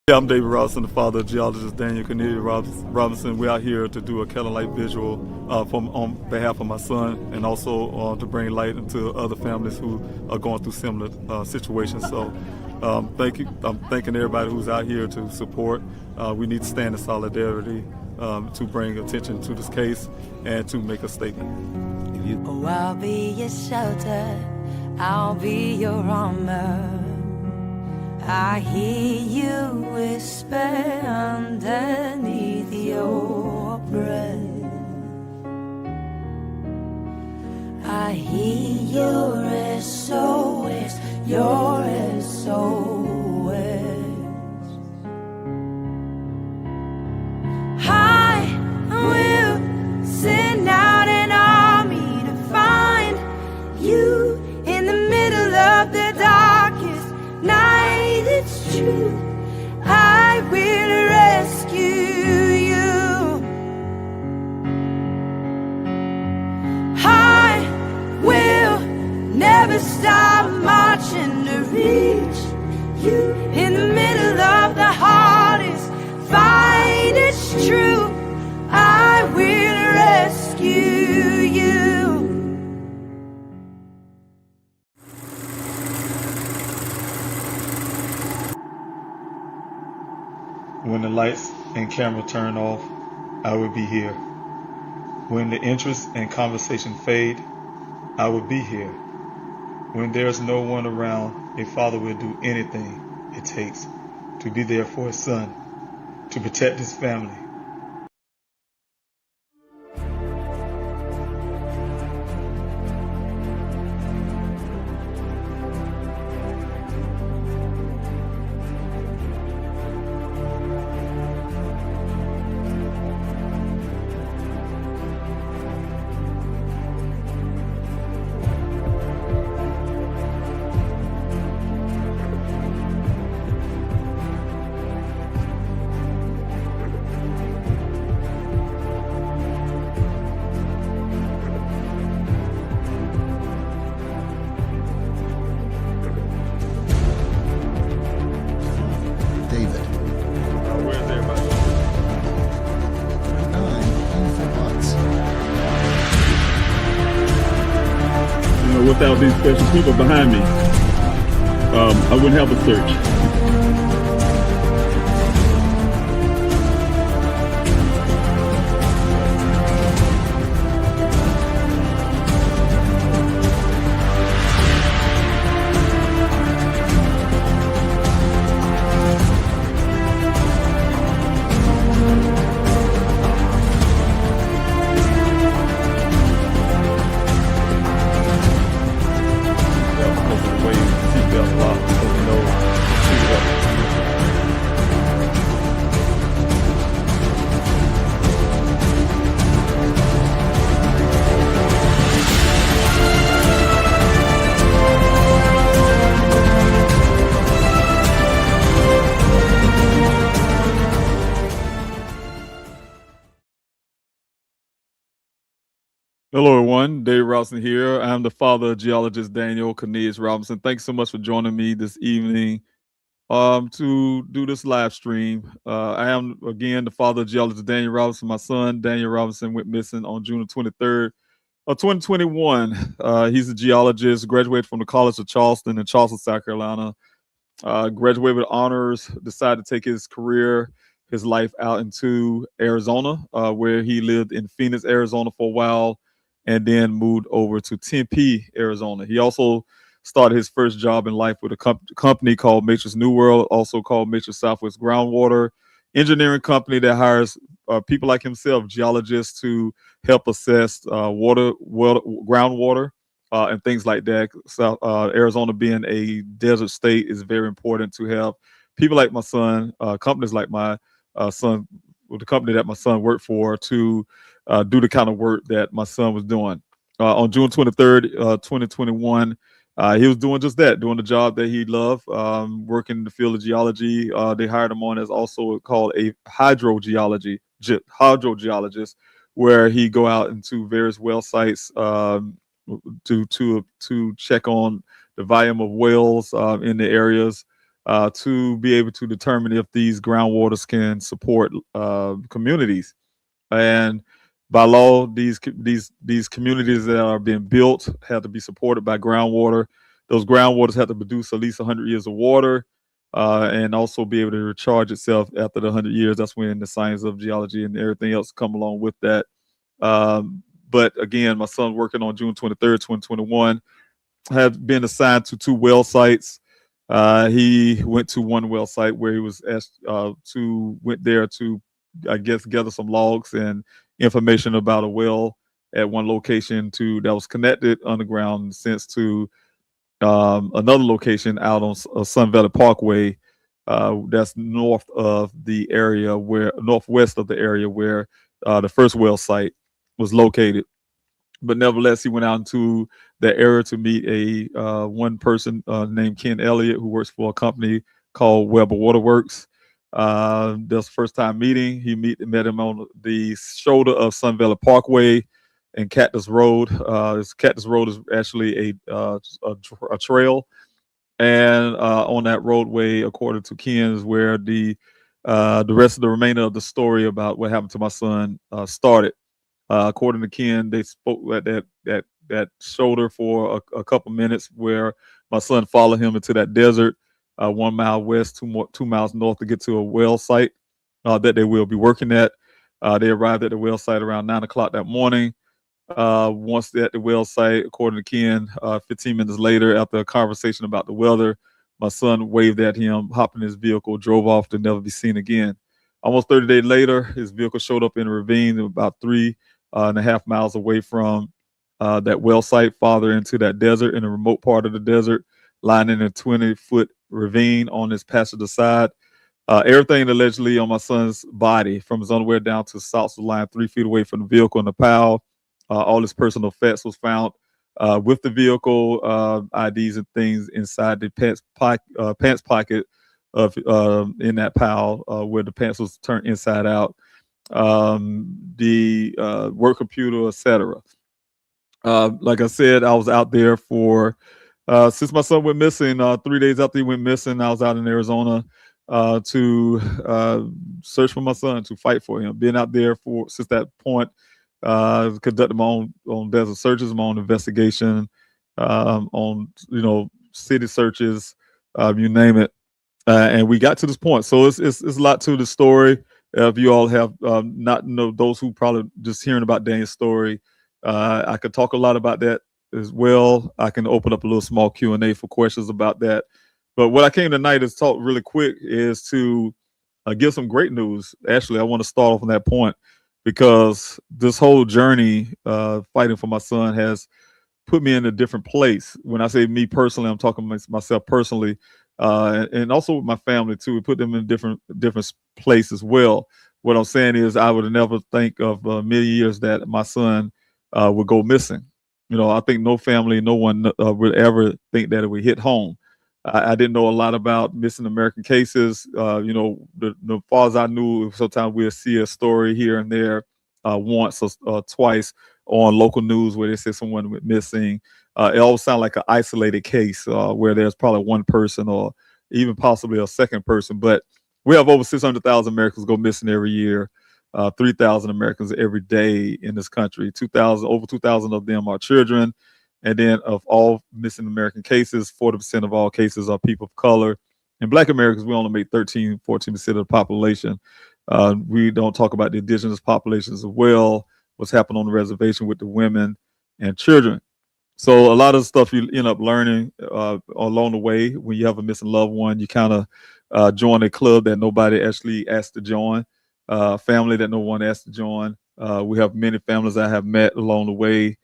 Yeah, I'm David Robinson, the father of geologist Daniel Cornelius Robinson. We're out here to do a candlelight visual on behalf of my son, and also to bring light into other families who are going through similar situations. So thank you. I'm thanking everybody who's out here to support. We need to stand in solidarity to bring attention to this case and to make a statement. Oh, I'll be your shelter, I'll be your armor. I hear you whisper underneath your breath. I hear your SOS, your SOS. I will send out an army to find you in the middle of the darkest night. It's true, I will rescue you. I will never stop marching to reach you in the middle of the hardest fight. It's true, I will rescue you. When the lights and camera turn off, I will be here. When the interest and conversation fade, I will be here. When there's no one around, a father will do anything it takes to be there for his son, to protect his family. Without these special people behind me, I wouldn't have a search. Hello, everyone. David Robinson here. I'm the father of geologist Daniel Cornelius Robinson. Thanks so much for joining me this evening to do this live stream. I am again the father of geologist Daniel Robinson. My son Daniel Robinson went missing on June 23rd of 2021. He's a geologist, graduated from the College of Charleston in Charleston, South Carolina. Graduated with honors, decided to take his career, his life out into Arizona, where he lived in Phoenix, Arizona for a while, and then moved over to Tempe, Arizona. He also started his first job in life with a company called Matrix New World, also called Matrix Southwest Groundwater, engineering company that hires people like himself, geologists, to help assess groundwater, and things like that. South Arizona being a desert state is very important to have people like my son, companies like my son, with the company that my son worked for, to do the kind of work that my son was doing. On June 23rd, 2021, he was doing just that, doing the job that he loved, working in the field of geology. They hired him on as also called a hydrogeologist, where he go out into various well sites, to check on the volume of wells in the areas, to be able to determine if these groundwaters can support communities. And by law, these communities that are being built have to be supported by groundwater. Those groundwaters have to produce at least 100 years of water, and also be able to recharge itself after the 100 years. That's when the science of geology and everything else come along with that. But again, my son working on June 23rd, 2021, had been assigned to 2 well sites. He went to one well site where he was asked went there to, I guess, gather some logs and information about a well at one location that was connected underground since to another location out on Sun Valley Parkway, that's northwest of the area where the first well site was located. But nevertheless, he went out into the area to meet a one person named Ken Elliott, who works for a company called Weber Waterworks. That's the first time meeting. He met him on the shoulder of Sun Valley Parkway and Cactus Road. Cactus Road is actually a trail, and on that roadway, according to Ken, is where the rest of the remainder of the story about what happened to my son started. According to Ken, they spoke at that shoulder for a couple minutes, where my son followed him into that desert, 1 mile west, 2 miles north, to get to a well site that they will be working at. They arrived at the well site around 9 o'clock that morning. Once at the well site, according to Ken, 15 minutes later, after a conversation about the weather, my son waved at him, hopped in his vehicle, drove off to never be seen again. Almost 30 days later, his vehicle showed up in a ravine about 3.5 miles away from that well site, farther into that desert, in a remote part of the desert, lying in a 20-foot ravine on his passenger side. Everything allegedly on my son's body, from his underwear down to socks, was lying 3 feet away from the vehicle in the pile. All his personal effects was found with the vehicle, IDs and things inside the pants pocket of in that pile, where the pants was turned inside out, the work computer, etc. Like I said, I was out there for since my son went missing. 3 days after he went missing, I was out in Arizona to search for my son, to fight for him. Been out there since that point. Conducted my own desert searches, my own investigation, on city searches, you name it, and we got to this point. So it's a lot to the story. If you all have not know, those who probably just hearing about Daniel's story, I could talk a lot about that as well. I can open up a little small Q&A for questions about that. But what I came tonight is talk really quick is to give some great news. Actually, I want to start off on that point, because this whole journey fighting for my son has put me in a different place. When I say me personally, I'm talking myself personally, and also with my family too. We put them in different place as well. What I'm saying is, I would never think of a million years that my son would go missing. I think no family, no one would ever think that it would hit home. I didn't know a lot about missing American cases. The far as I knew, sometimes we'll see a story here and there, once or twice on local news where they say someone went missing. It always sounds like an isolated case, where there's probably one person or even possibly a second person. But we have over 600,000 Americans go missing every year. 3,000 Americans every day in this country. 2,000, over 2,000 of them are children. And then of all missing American cases, 40% of all cases are people of color. And Black Americans, we only make 13, 14% of the population. We don't talk about the indigenous populations as well, what's happened on the reservation with the women and children. So a lot of stuff you end up learning along the way. When you have a missing loved one, you kind of join a club that nobody actually asked to join, family that no one asked to join. We have many families I have met along the way,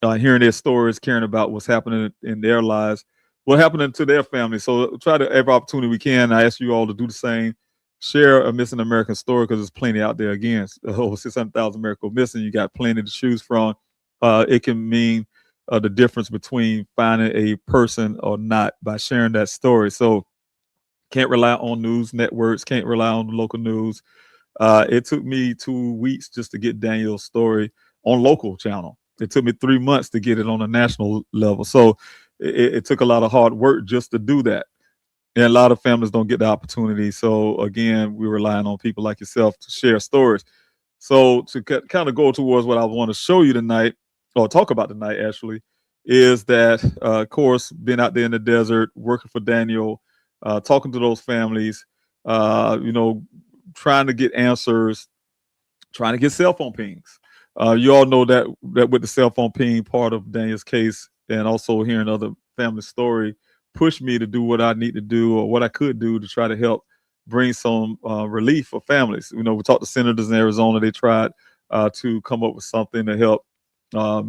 hearing their stories, caring about what's happening in their lives, what happening to their family. So try to every opportunity we can. I ask you all to do the same. Share a missing American story because there's plenty out there. Again, over 600,000 American missing. You got plenty to choose from. It can mean the difference between finding a person or not by sharing that story. So can't rely on news networks, can't rely on the local news. It took me 2 weeks just to get Daniel's story on local channel. It took me 3 months to get it on a national level. So it took a lot of hard work just to do that. And a lot of families don't get the opportunity. So again, we're relying on people like yourself to share stories. So to kind of go towards what I want to show you tonight, or talk about tonight actually, is that of course, being out there in the desert, working for Daniel, talking to those families, trying to get answers, trying to get cell phone pings. You all know that with the cell phone ping part of Daniel's case, and also hearing other family story, pushed me to do what I need to do or what I could do to try to help bring some relief for families. We talked to senators in Arizona. They tried to come up with something to help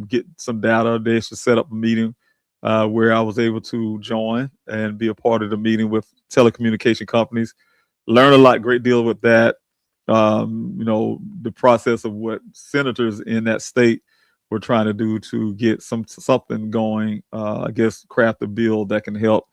get some data. They should set up a meeting where I was able to join and be a part of the meeting with telecommunication companies. Learn a great deal with that. The process of what senators in that state were trying to do to get something going, I guess craft a bill that can help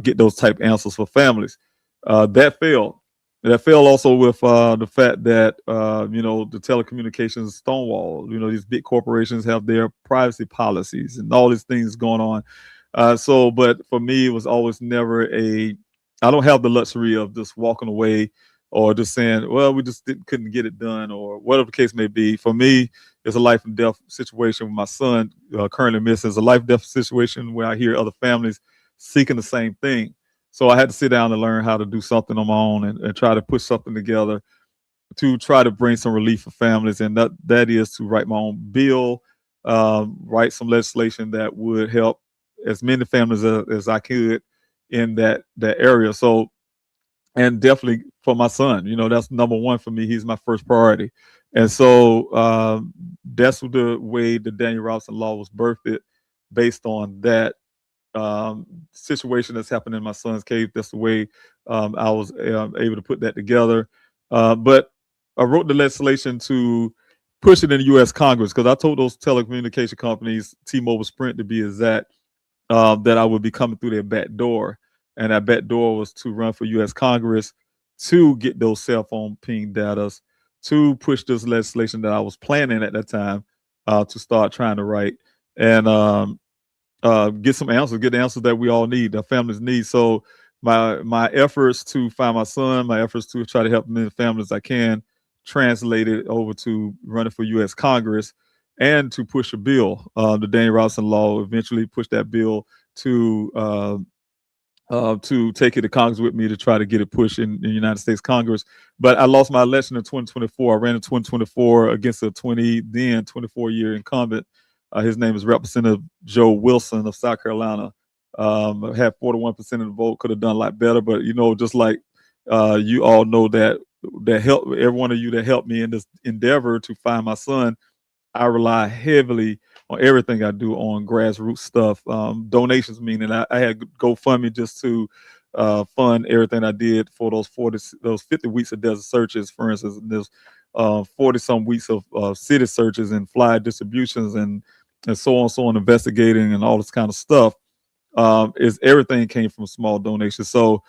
get those type answers for families. That failed. That failed also with the fact that, the telecommunications stonewall. These big corporations have their privacy policies and all these things going on. But for me, it was always never I don't have the luxury of just walking away or just saying, well, we just couldn't get it done, or whatever the case may be. For me, it's a life and death situation with my son currently missing. It's a life and death situation where I hear other families seeking the same thing. So I had to sit down and learn how to do something on my own and try to put something together to try to bring some relief for families. And that is to write my own bill, write some legislation that would help as many families as I could in that area. So, and definitely for my son, that's number one for me. He's my first priority. And so that's the way the Daniel Robinson Law was birthed, based on that situation that's happened in my son's case. That's the way I was able to put that together. But I wrote the legislation to push it in the U.S. Congress, because I told those telecommunication companies, T-Mobile, Sprint to be exact, that I would be coming through their back door. And that back door was to run for U.S. Congress to get those cell phone ping data, to push this legislation that I was planning at that time to start trying to write, and get some answers, get the answers that we all need, the families need. So my efforts to find my son, my efforts to try to help as many families as I can, translated over to running for U.S. Congress and to push a bill. The Daniel Robinson Law eventually pushed that bill to take it to Congress with me to try to get it pushed in the United States Congress. But I lost my election in 2024. I ran in 2024 against a 24-year incumbent. His name is Representative Joe Wilson of South Carolina. I had 41% of the vote. Could have done a lot better, but just like you all know that help every one of you that helped me in this endeavor to find my son. I rely heavily on everything I do on grassroots stuff. Donations, meaning I had GoFundMe just to fund everything I did for those 50 weeks of desert searches. For instance, there's 40 some weeks of city searches and flyer distributions and so on, investigating and all this kind of stuff. Is everything came from small donations. So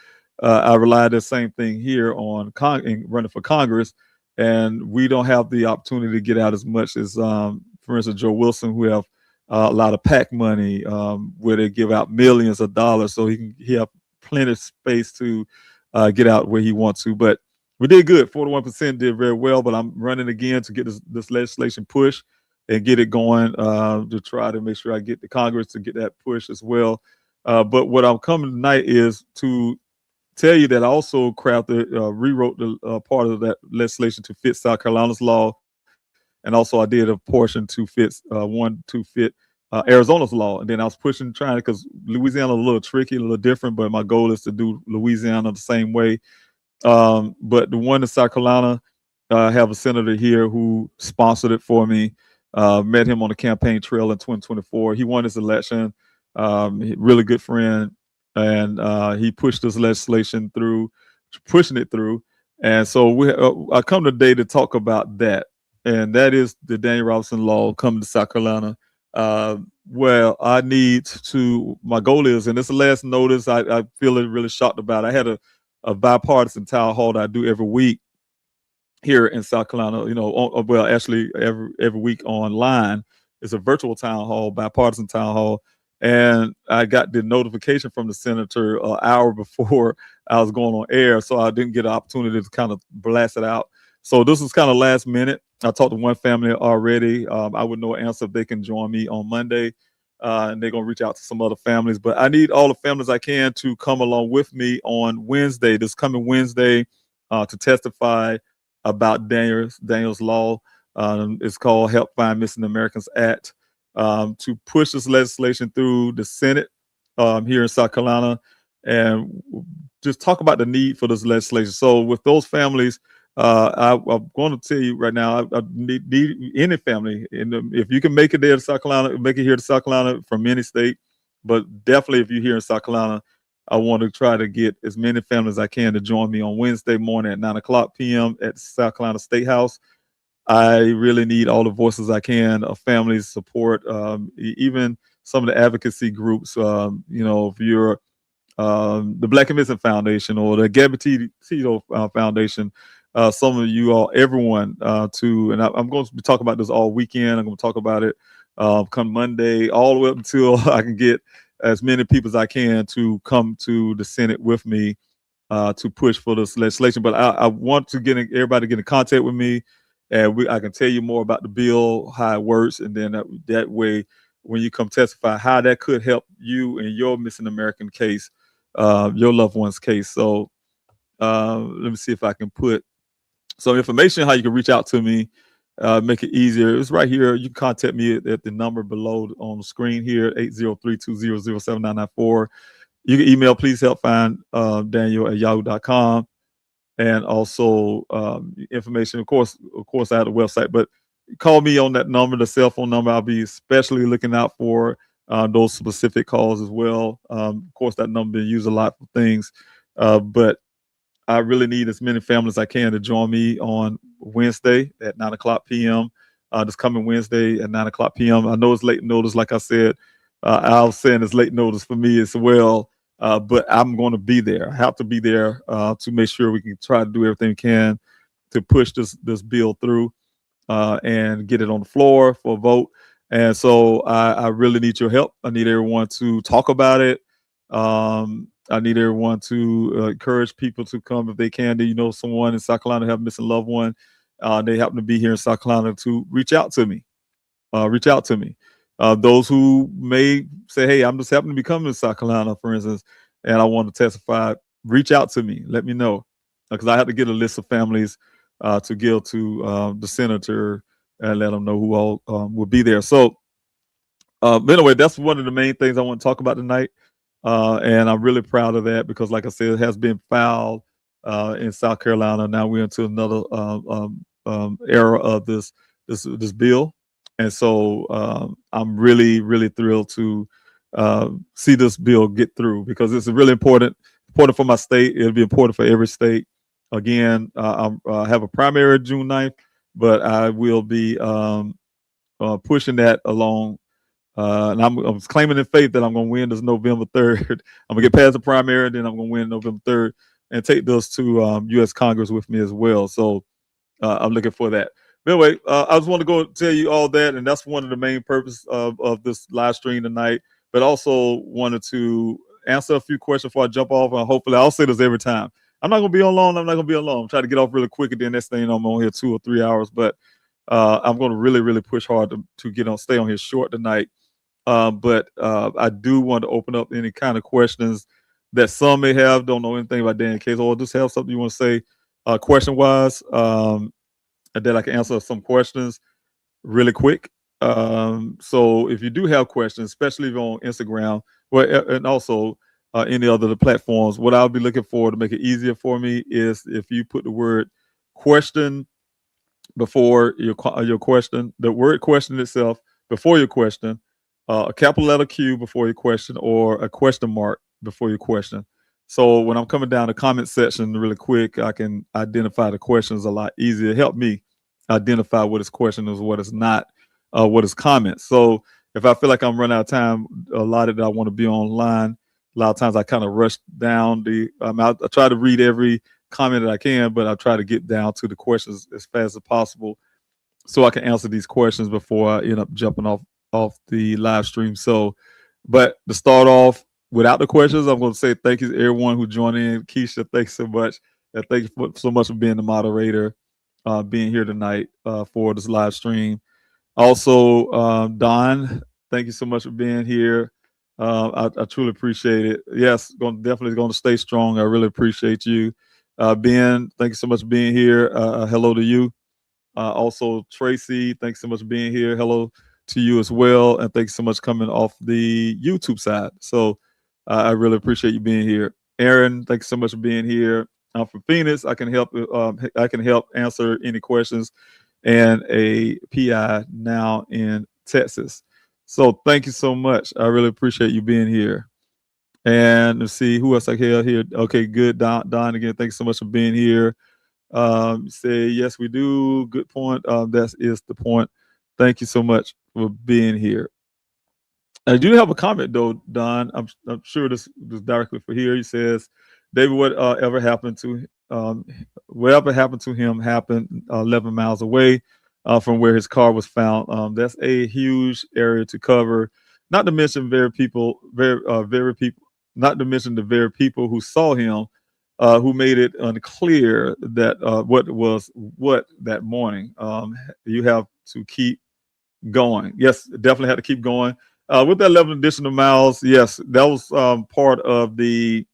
I relied the same thing here on running for Congress. And we don't have the opportunity to get out as much as, for instance, Joe Wilson, who have a lot of PAC money where they give out millions of dollars. So he have plenty of space to get out where he wants to. But we did good. 41% did very well. But I'm running again to get this legislation pushed and get it going to try to make sure I get the Congress to get that push as well. But what I'm coming tonight is to tell you that I also rewrote the part of that legislation to fit South Carolina's law, and also I did a portion to fit Arizona's law. And then I was trying because Louisiana a little tricky, a little different, but my goal is to do Louisiana the same way. But the one in South Carolina, I have a senator here who sponsored it for me. Met him on the campaign trail in 2024. He won his election. Really good friend, and he pushed this legislation through, pushing it through. And so I come today to talk about that, and that is the Daniel Robinson law coming to South Carolina. Well, I need to. My goal is, and it's the last notice. I feel really shocked about. I had a bipartisan town hall that I do every week here in South Carolina. Well, actually every week online. It's a virtual town hall, bipartisan town hall. And I got the notification from the senator an hour before I was going on air, so I didn't get an opportunity to kind of blast it out. So this was kind of last minute. I talked to one family already. I would know an answer if they can join me on Monday, and they're going to reach out to some other families. But I need all the families I can to come along with me on Wednesday, this coming Wednesday, to testify about Daniel's law. It's called Help Find Missing Americans Act. To push this legislation through the Senate here in South Carolina, and just talk about the need for this legislation. So with those families, I'm going to tell you right now, I need any family, if you can make it there to South Carolina, make it here to South Carolina from any state, but definitely if you're here in South Carolina, I want to try to get as many families as I can to join me on Wednesday morning at 9:00 p.m. at South Carolina State House. I really need all the voices I can of families support, even some of the advocacy groups. If you're the Black and Missing Foundation or the Gabby Tito Foundation, some of you all, everyone, and I'm going to be talking about this all weekend. I'm going to talk about it come Monday, all the way up until I can get as many people as I can to come to the Senate with me to push for this legislation. But I want to get everybody to get in contact with me. And I can tell you more about the bill, how it works, and then that way, when you come testify, how that could help you in your missing American case, your loved one's case. So let me see if I can put some information how you can reach out to me, make it easier. It's right here. You can contact me at the number below on the screen here, 803-200-7994. You can email, please help find Daniel at yahoo.com. And also information, of course, I have a website, but call me on that number, the cell phone number. I'll be especially looking out for those specific calls as well. Of course, that number is used a lot for things, but I really need as many families as I can to join me on Wednesday at 9:00 p.m. This coming Wednesday at 9:00 p.m. I know it's late notice, like I said. I was saying it's late notice for me as well. But I'm going to be there. I have to be there to make sure we can try to do everything we can to push this bill through and get it on the floor for a vote. And so I really need your help. I need everyone to talk about it. I need everyone to encourage people to come if they can. Do you know someone in South Carolina have a missing loved one? They happen to be here in South Carolina to reach out to me. Those who may say, hey, I'm just happening to be coming to South Carolina, for instance, and I want to testify, reach out to me. Let me know. Because I have to get a list of families to give to the senator and let them know who all will be there. So but anyway, that's one of the main things I want to talk about tonight. And I'm really proud of that because, like I said, it has been filed in South Carolina. Now we're into another era of this bill. And so I'm really, really thrilled to see this bill get through because it's really important for my state. It'll be important for every state. Again, I have a primary June 9th, but I will be pushing that along. And I'm claiming in faith that I'm going to win this November 3rd. I'm going to get past the primary, and then I'm going to win November 3rd and take those to U.S. Congress with me as well. So I'm looking for that. But anyway, I just want to go tell you all that, and that's one of the main purposes of this live stream tonight. But also wanted to answer a few questions before I jump off. And hopefully, I'll say this every time. I'm not gonna be on long. I'm not gonna be alone. I'm trying to get off really quick, and then next thing you know, I'm on here 2 or 3 hours. But I'm gonna really, really push hard to get on, stay on here short tonight. But I do want to open up any kind of questions that some may have. Don't know anything about Dan Case, or just have something you want to say, question wise, and then I can answer some questions really quick. So if you do have questions, especially if you're on Instagram, well, and also any other platforms, what I'll be looking for to make it easier for me is if you put the word question before your question, the word question itself before your question, a capital letter Q before your question, or a question mark before your question. So when I'm coming down the comment section really quick, I can identify the questions a lot easier. Help me identify what is question is, what is not, what is comment. So if I feel like I'm running out of time, a lot of that I want to be online. A lot of times I kind of rush down I try to read every comment that I can, but I try to get down to the questions as fast as possible so I can answer these questions before I end up jumping off the live stream. So, but to start off without the questions, I'm going to say thank you to everyone who joined in. Keisha, thanks so much. And thank you so much for being the moderator, being here tonight for this live stream. Also, Don, thank you so much for being here. I truly appreciate it. Yes, definitely going to stay strong. I really appreciate you. Ben, thank you so much for being here. Hello to you. Also, Tracy, thanks so much for being here. Hello to you as well. And thanks so much coming off the YouTube side. So I really appreciate you being here. Aaron, thanks so much for being here. I'm from Phoenix. I can help answer any questions, and a PI now in Texas. So thank you so much. I really appreciate you being here. And let's see who else I have here. Okay, good. Don again, thanks so much for being here. Say yes, we do. Good point. That is the point. Thank you so much for being here. I do have a comment though, Don. I'm sure this is directly for here. He says, David, whatever happened to him happened 11 miles away from where his car was found. That's a huge area to cover. Not to mention very people, not to mention the very people who saw him, who made it unclear that what that morning. You have to keep going. Yes, definitely had to keep going. With that 11 additional miles, yes, that was part of the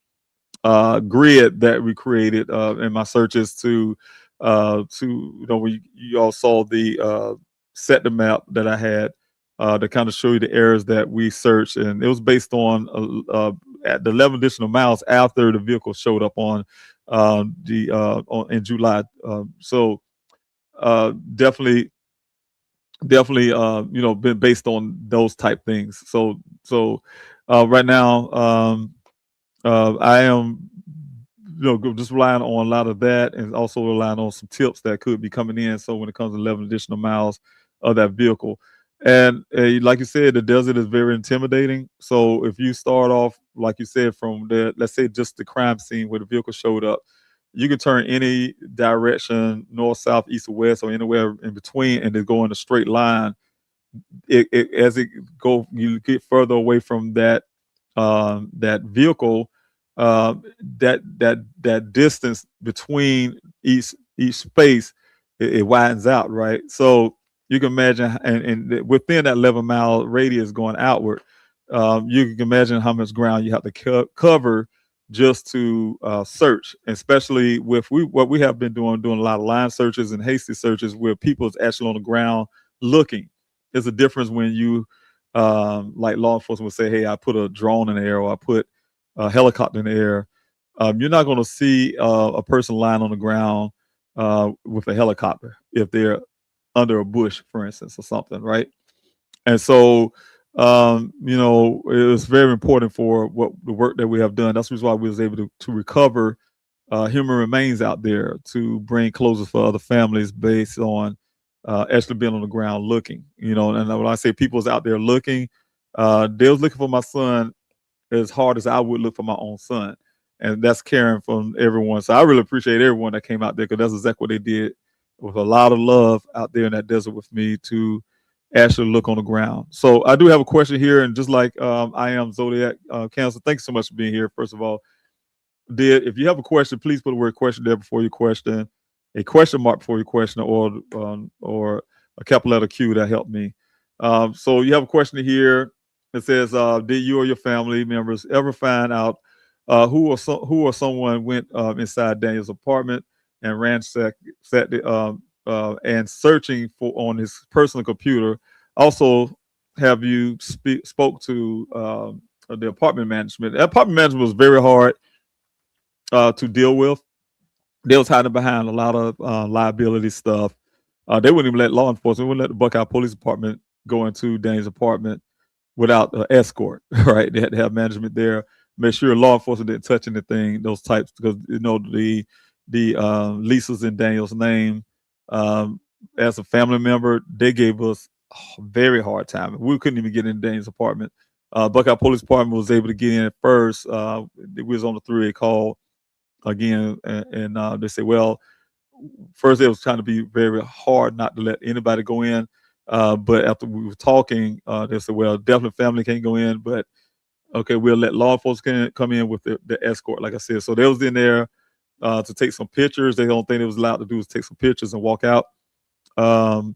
grid that we created in my searches to you all saw the set the map that I had to kind of show you the areas that we searched, and it was based on at the 11 additional miles after the vehicle showed up on in July. So definitely been based on those type things. So right now I am just relying on a lot of that, and also relying on some tips that could be coming in. So when it comes to 11 additional miles of that vehicle, and like you said, the desert is very intimidating. So if you start off, like you said, from let's say just the crime scene where the vehicle showed up, you can turn any direction, north, south, east, or west, or anywhere in between, and then go in a straight line. As you get further away from that vehicle, that distance between each space, it widens out, right? So you can imagine, and within that 11-mile radius going outward, you can imagine how much ground you have to cover just to search, especially with what we have been doing a lot of line searches and hasty searches where people's actually on the ground looking. There's a difference when you like law enforcement would say, hey, I put a drone in the air, or I put a helicopter in the air. You're not going to see a person lying on the ground with a helicopter if they're under a bush, for instance, or something, right? And so it was very important for the work that we have done. That's the reason why we was able to recover human remains out there, to bring closure for other families based on actually being on the ground looking. And when I say people's out there looking, they was looking for my son as hard as I would look for my own son. And that's caring from everyone. So I really appreciate everyone that came out there, because that's exactly what they did, with a lot of love out there in that desert with me, to actually look on the ground. So I do have a question here, and just like I am Zodiac Cancer, thank you so much for being here. First of all, if you have a question, please put the word question there before your question, a question mark before your question, or a capital letter Q. That helped me. So you have a question here. It says, "Did you or your family members ever find out who or someone went inside Daniel's apartment and ransacked and searching for on his personal computer? Also, have you spoke to the apartment management? The apartment management was very hard to deal with. They was hiding behind a lot of liability stuff. They wouldn't even let law enforcement, wouldn't let the Buckeye Police Department go into Dane's apartment without escort. Right? They had to have management there, make sure law enforcement didn't touch anything. Those types, because the leases in Daniel's name. Um, as a family member, they gave us a very hard time. We couldn't even get in Daniel's apartment. Buckeye Police Department was able to get in at first. We was on the 3A call again, and they said, well, first it was trying to be very hard not to let anybody go in. But after we were talking, they said, well, definitely family can't go in, but okay, we'll let law enforcement come in with the escort, like I said. So they was in there to take some pictures. The only thing they was allowed to do was take some pictures and walk out. Um,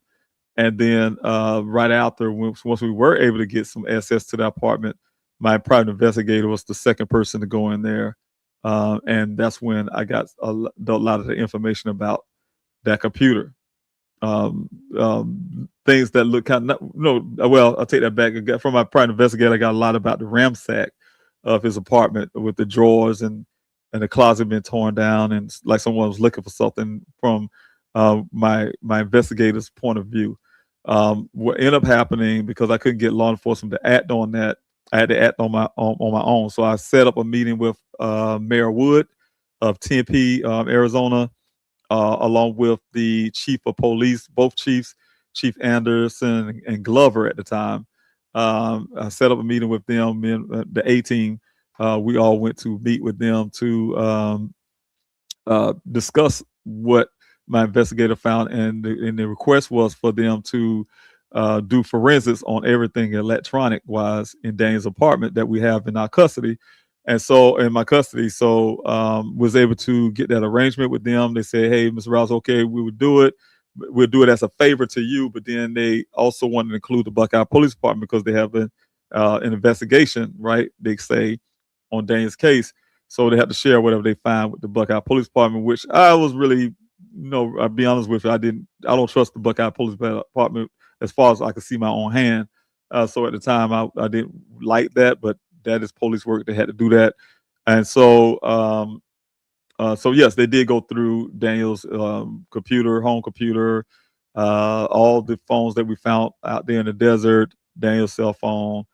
and then right after, once we were able to get some access to the apartment, my private investigator was the second person to go in there. And that's when I got a lot of the information about that computer. Things that look kind of well, I'll take that back. From my private investigator, I got a lot about the ransack of his apartment with the drawers and the closet being torn down, and like someone was looking for something from my investigator's point of view. What ended up happening, because I couldn't get law enforcement to act on that, I had to act on my own. So I set up a meeting with Mayor Wood of Tempe, Arizona, along with the chief of police, both chiefs, Chief Anderson and Glover at the time. I set up a meeting with them, the A team. We all went to meet with them to discuss what my investigator found, and the request was for them to do forensics on everything electronic wise in Dane's apartment that we have in our custody. And so in my custody, so was able to get that arrangement with them. They said, hey, Mr. Rouse, okay, we would do it. We'll do it as a favor to you. But then they also wanted to include the Buckeye Police Department because they have an investigation, right? They say on Dane's case. So they have to share whatever they find with the Buckeye Police Department, which I was really, I'll be honest with you, I don't trust the Buckeye Police Department as far as I could see my own hand. So at the time, I didn't like that, but that is police work. They had to do that. And so, so yes, they did go through Daniel's computer, home computer, all the phones that we found out there in the desert, Daniel's cell phone,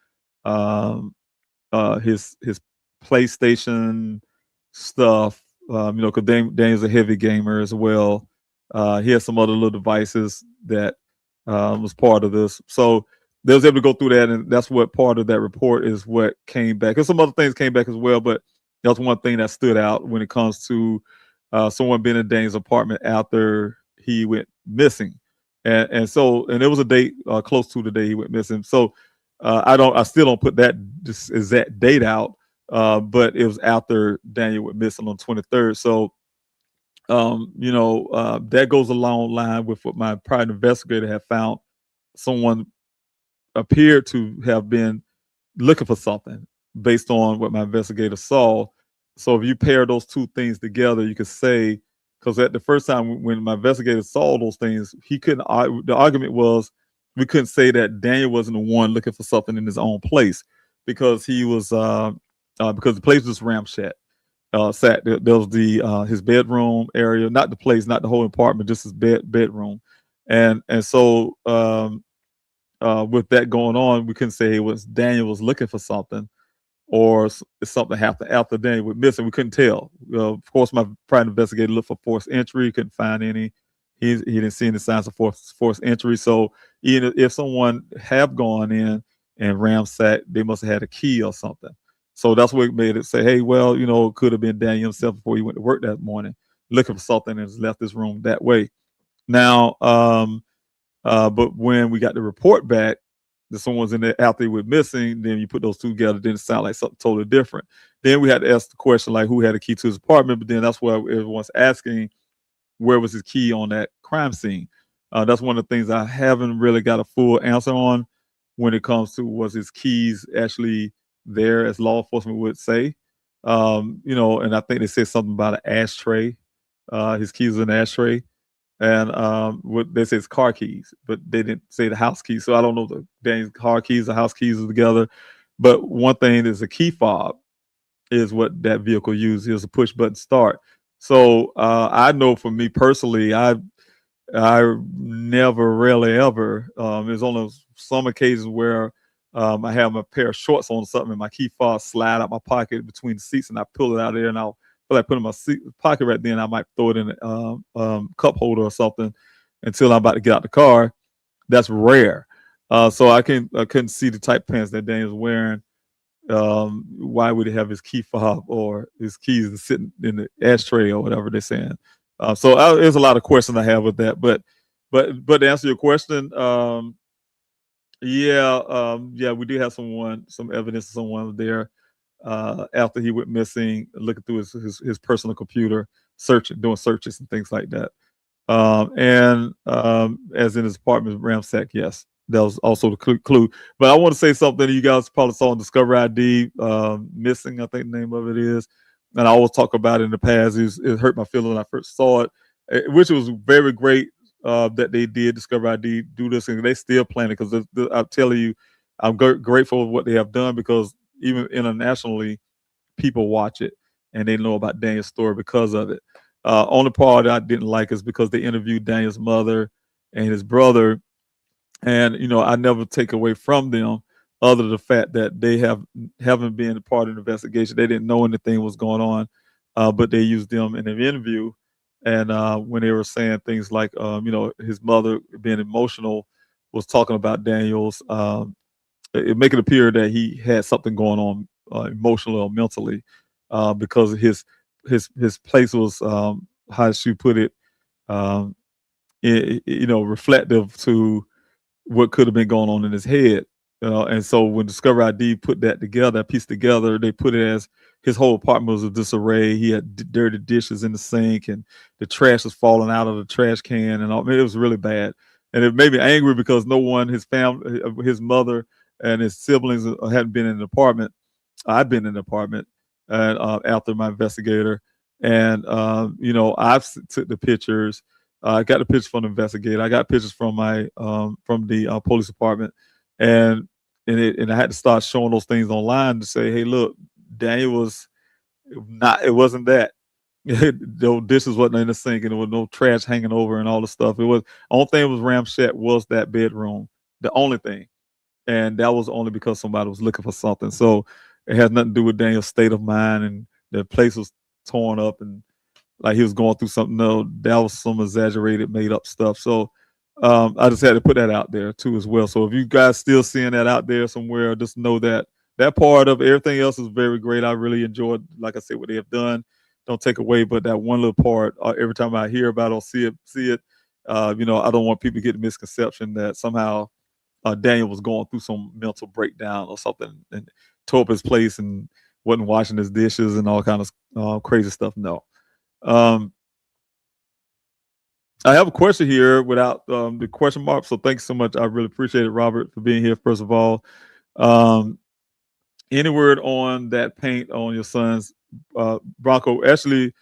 his PlayStation stuff, because Daniel's a heavy gamer as well. He has some other little devices that was part of this. So they was able to go through that, and that's what part of that report is what came back. And some other things came back as well, but that's one thing that stood out when it comes to someone being in Dane's apartment after he went missing. And so it was a date close to the day he went missing. So I still don't put that exact date out, but it was after Daniel went missing on 23rd. So that goes a long line with what my private investigator had found. Someone appeared to have been looking for something based on what my investigator saw. So if you pair those two things together, you could say, because at the first time when my investigator saw those things, he couldn't. The argument was we couldn't say that Daniel wasn't the one looking for something in his own place, because he was because the place was ramshacked. There was his bedroom area, not the place, not the whole apartment, just his bedroom, and so with that going on, we couldn't say it was Daniel was looking for something, or something happened after Daniel went missing. We couldn't tell. Of course, my private investigator looked for forced entry, couldn't find any. He didn't see any signs of forced entry. So even if someone have gone in and ransacked, they must have had a key or something. So that's what made it say, hey, well, it could have been Daniel himself before he went to work that morning, looking for something and has left his room that way. Now, But when we got the report back that someone's in there after they were missing, then you put those two together, then it sounded like something totally different. Then we had to ask the question like who had a key to his apartment, but then that's why everyone's asking where was his key on that crime scene. That's one of the things I haven't really got a full answer on when it comes to was his keys actually there as law enforcement would say. And I think they said something about an ashtray. His keys was an ashtray and what they say it's car keys, but they didn't say the house keys. So I don't know the dang car keys, the house keys are together. But one thing is a key fob is what that vehicle used. It was a push button start. So I know for me personally, I never really ever. There's only some occasions where I have a pair of shorts on or something, and my key fob slide out my pocket between the seats, and I pull it out of there, and I'll feel like putting my pocket right then. I might throw it in a cup holder or something until I'm about to get out the car. That's rare. So I couldn't see the type of pants that Daniel's wearing. Why would he have his key fob or his keys sitting in the ashtray or whatever they're saying? There's a lot of questions I have with that, but to answer your question, yeah, we do have some evidence of someone there after he went missing, looking through his personal computer, doing searches and things like that. As in his apartment ransack, yes, that was also the clue. But I want to say something you guys probably saw on Discover ID, Missing, I think the name of it is. And I always talk about it in the past. It hurt my feelings when I first saw it, which was very great that they did Discover ID do this, and they still planning because I'm telling you, I'm grateful for what they have done because even internationally, people watch it and they know about Daniel's story because of it. Only part I didn't like is because they interviewed Daniel's mother and his brother, and I never take away from them other than the fact that they haven't been a part of the investigation. They didn't know anything was going on, but they used them in an interview, and when they were saying things like, his mother being emotional, was talking about Daniel's. It make it appear that he had something going on emotionally or mentally because his place was how should you put it, reflective to what could have been going on in his head. And so when Discover ID put that together, pieced together, they put it as his whole apartment was a disarray. He had dirty dishes in the sink, and the trash was falling out of the trash can, and all. I mean, it was really bad. And it made me angry because no one, his family, his mother, and his siblings hadn't been in the apartment. I've been in the apartment, and after my investigator, and I've took the pictures. I got the pictures from the investigator. I got pictures from from the police department, and I had to start showing those things online to say, hey, look, Daniel was not. It wasn't that. The dishes wasn't in the sink, and there was no trash hanging over, and all the stuff. It was only thing that was ramshackle was that bedroom. The only thing, and that was only because somebody was looking for something. So it has nothing to do with Daniel's state of mind, and the place was torn up and like he was going through something. No, that was some exaggerated, made up stuff. So I just had to put that out there too as well. So if you guys still seeing that out there somewhere, just know that that part of everything else is very great. I really enjoyed, like I said, what they have done. Don't take away, but that one little part. Every time I hear about it or see it, I don't want people to get the misconception that somehow Daniel was going through some mental breakdown or something and tore up his place and wasn't washing his dishes and all kind of crazy stuff. No. I have a question here without the question mark. So thanks so much. I really appreciate it, Robert, for being here. First of all, any word on that paint on your son's Bronco? Actually,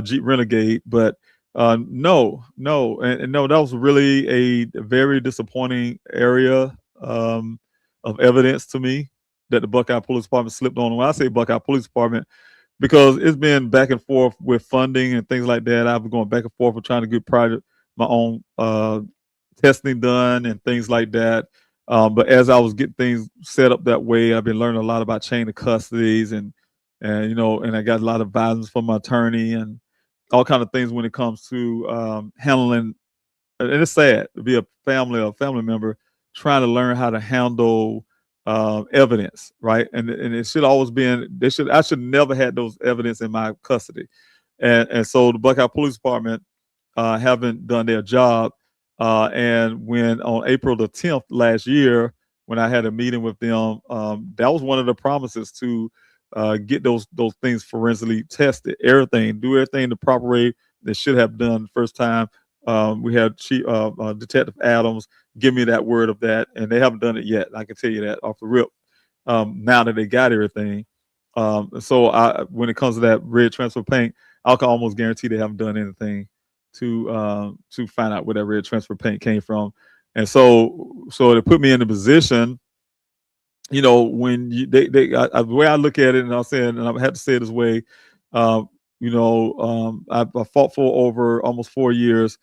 Jeep Renegade, but no, and no, that was really a very disappointing area of evidence to me that the Buckeye Police Department slipped on. When I say Buckeye Police Department, because it's been back and forth with funding and things like that. I've been going back and forth with trying to get my own testing done and things like that. But as I was getting things set up that way, I've been learning a lot about chain of custodies and I got a lot of advice from my attorney and all kind of things when it comes to handling. And it's sad to be a family member trying to learn how to handle evidence, right? And it should always been I should never had those evidence in my custody, and so the Buckeye Police Department haven't done their job. And when on April the 10th last year, when I had a meeting with them, that was one of the promises to get those things forensically tested, everything, do everything the proper way they should have done the first time. We had Detective Adams give me that word of that, and they haven't done it yet. I can tell you that off the rip. Now that they got everything, so when it comes to that red transfer paint, I can almost guarantee they haven't done anything to find out where that red transfer paint came from. And so to put me in the position, when the way I look at it, and I'm saying, and I had to say it this way, um, I fought for over almost 4 years,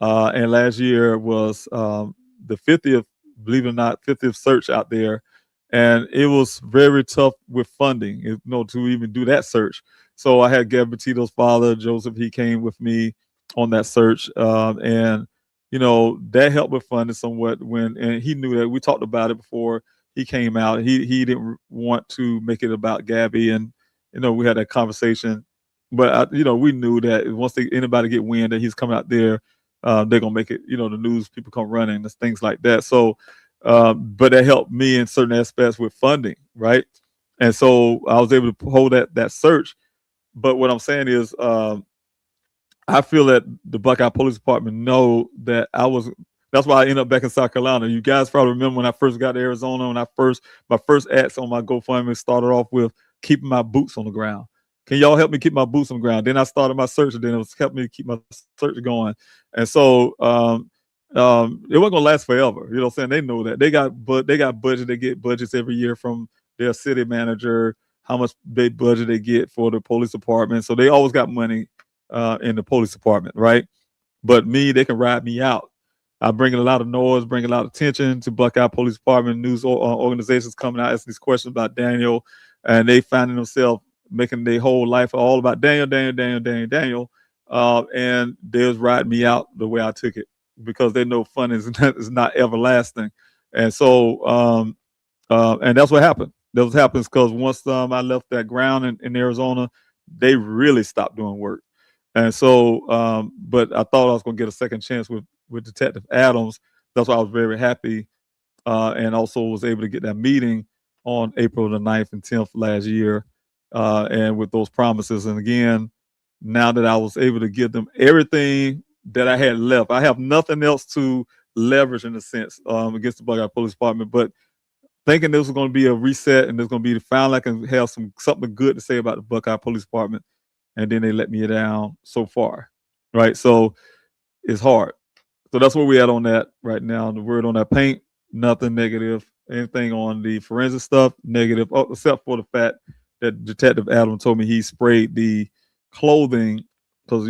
and last year was the 50th, believe it or not, 50th search out there, and it was very tough with funding, to even do that search. So I had Gabby Tito's father, Joseph. He came with me on that search, and that helped with funding somewhat. And he knew that we talked about it before he came out. He didn't want to make it about Gabby, and we had that conversation. But we knew that once anybody get wind that he's coming out there, they're gonna make it. The news people come running, and things like that. So, but that helped me in certain aspects with funding, right? And so I was able to hold that search. But what I'm saying is, I feel that the Buckeye Police Department know that I was. That's why I ended up back in South Carolina. You guys probably remember when I first got to Arizona. My first acts on my GoFundMe started off with keeping my boots on the ground. Can y'all help me keep my boots on the ground? Then I started my search, and then it was helping me keep my search going. And so it wasn't gonna last forever. You know what I'm saying? They know that they got budget. They get budgets every year from their city manager, how much budget they get for the police department. So they always got money in the police department, right? But they can ride me out. I bring a lot of noise, bring a lot of attention to Buckeye Police Department, news organizations coming out asking these questions about Daniel, and they finding themselves making their whole life all about Daniel, and they was riding me out the way I took it because they know fun is not everlasting, and so and that's what happened. That's what happens because once I left that ground in Arizona, they really stopped doing work. And so, but I thought I was going to get a second chance with Detective Adams. That's why I was very happy, and also was able to get that meeting on April the 9th and 10th last year, and with those promises. And again, now that I was able to give them everything that I had left, I have nothing else to leverage in a sense against the Buckeye Police Department. But thinking this was going to be a reset and there's going to be finally I can have something good to say about the Buckeye Police Department, and then they let me down so far, right? So it's hard. So that's where we at on that right now. The word on that paint, nothing negative. Anything on the forensic stuff, negative, except for the fact that Detective Adam told me he sprayed the clothing because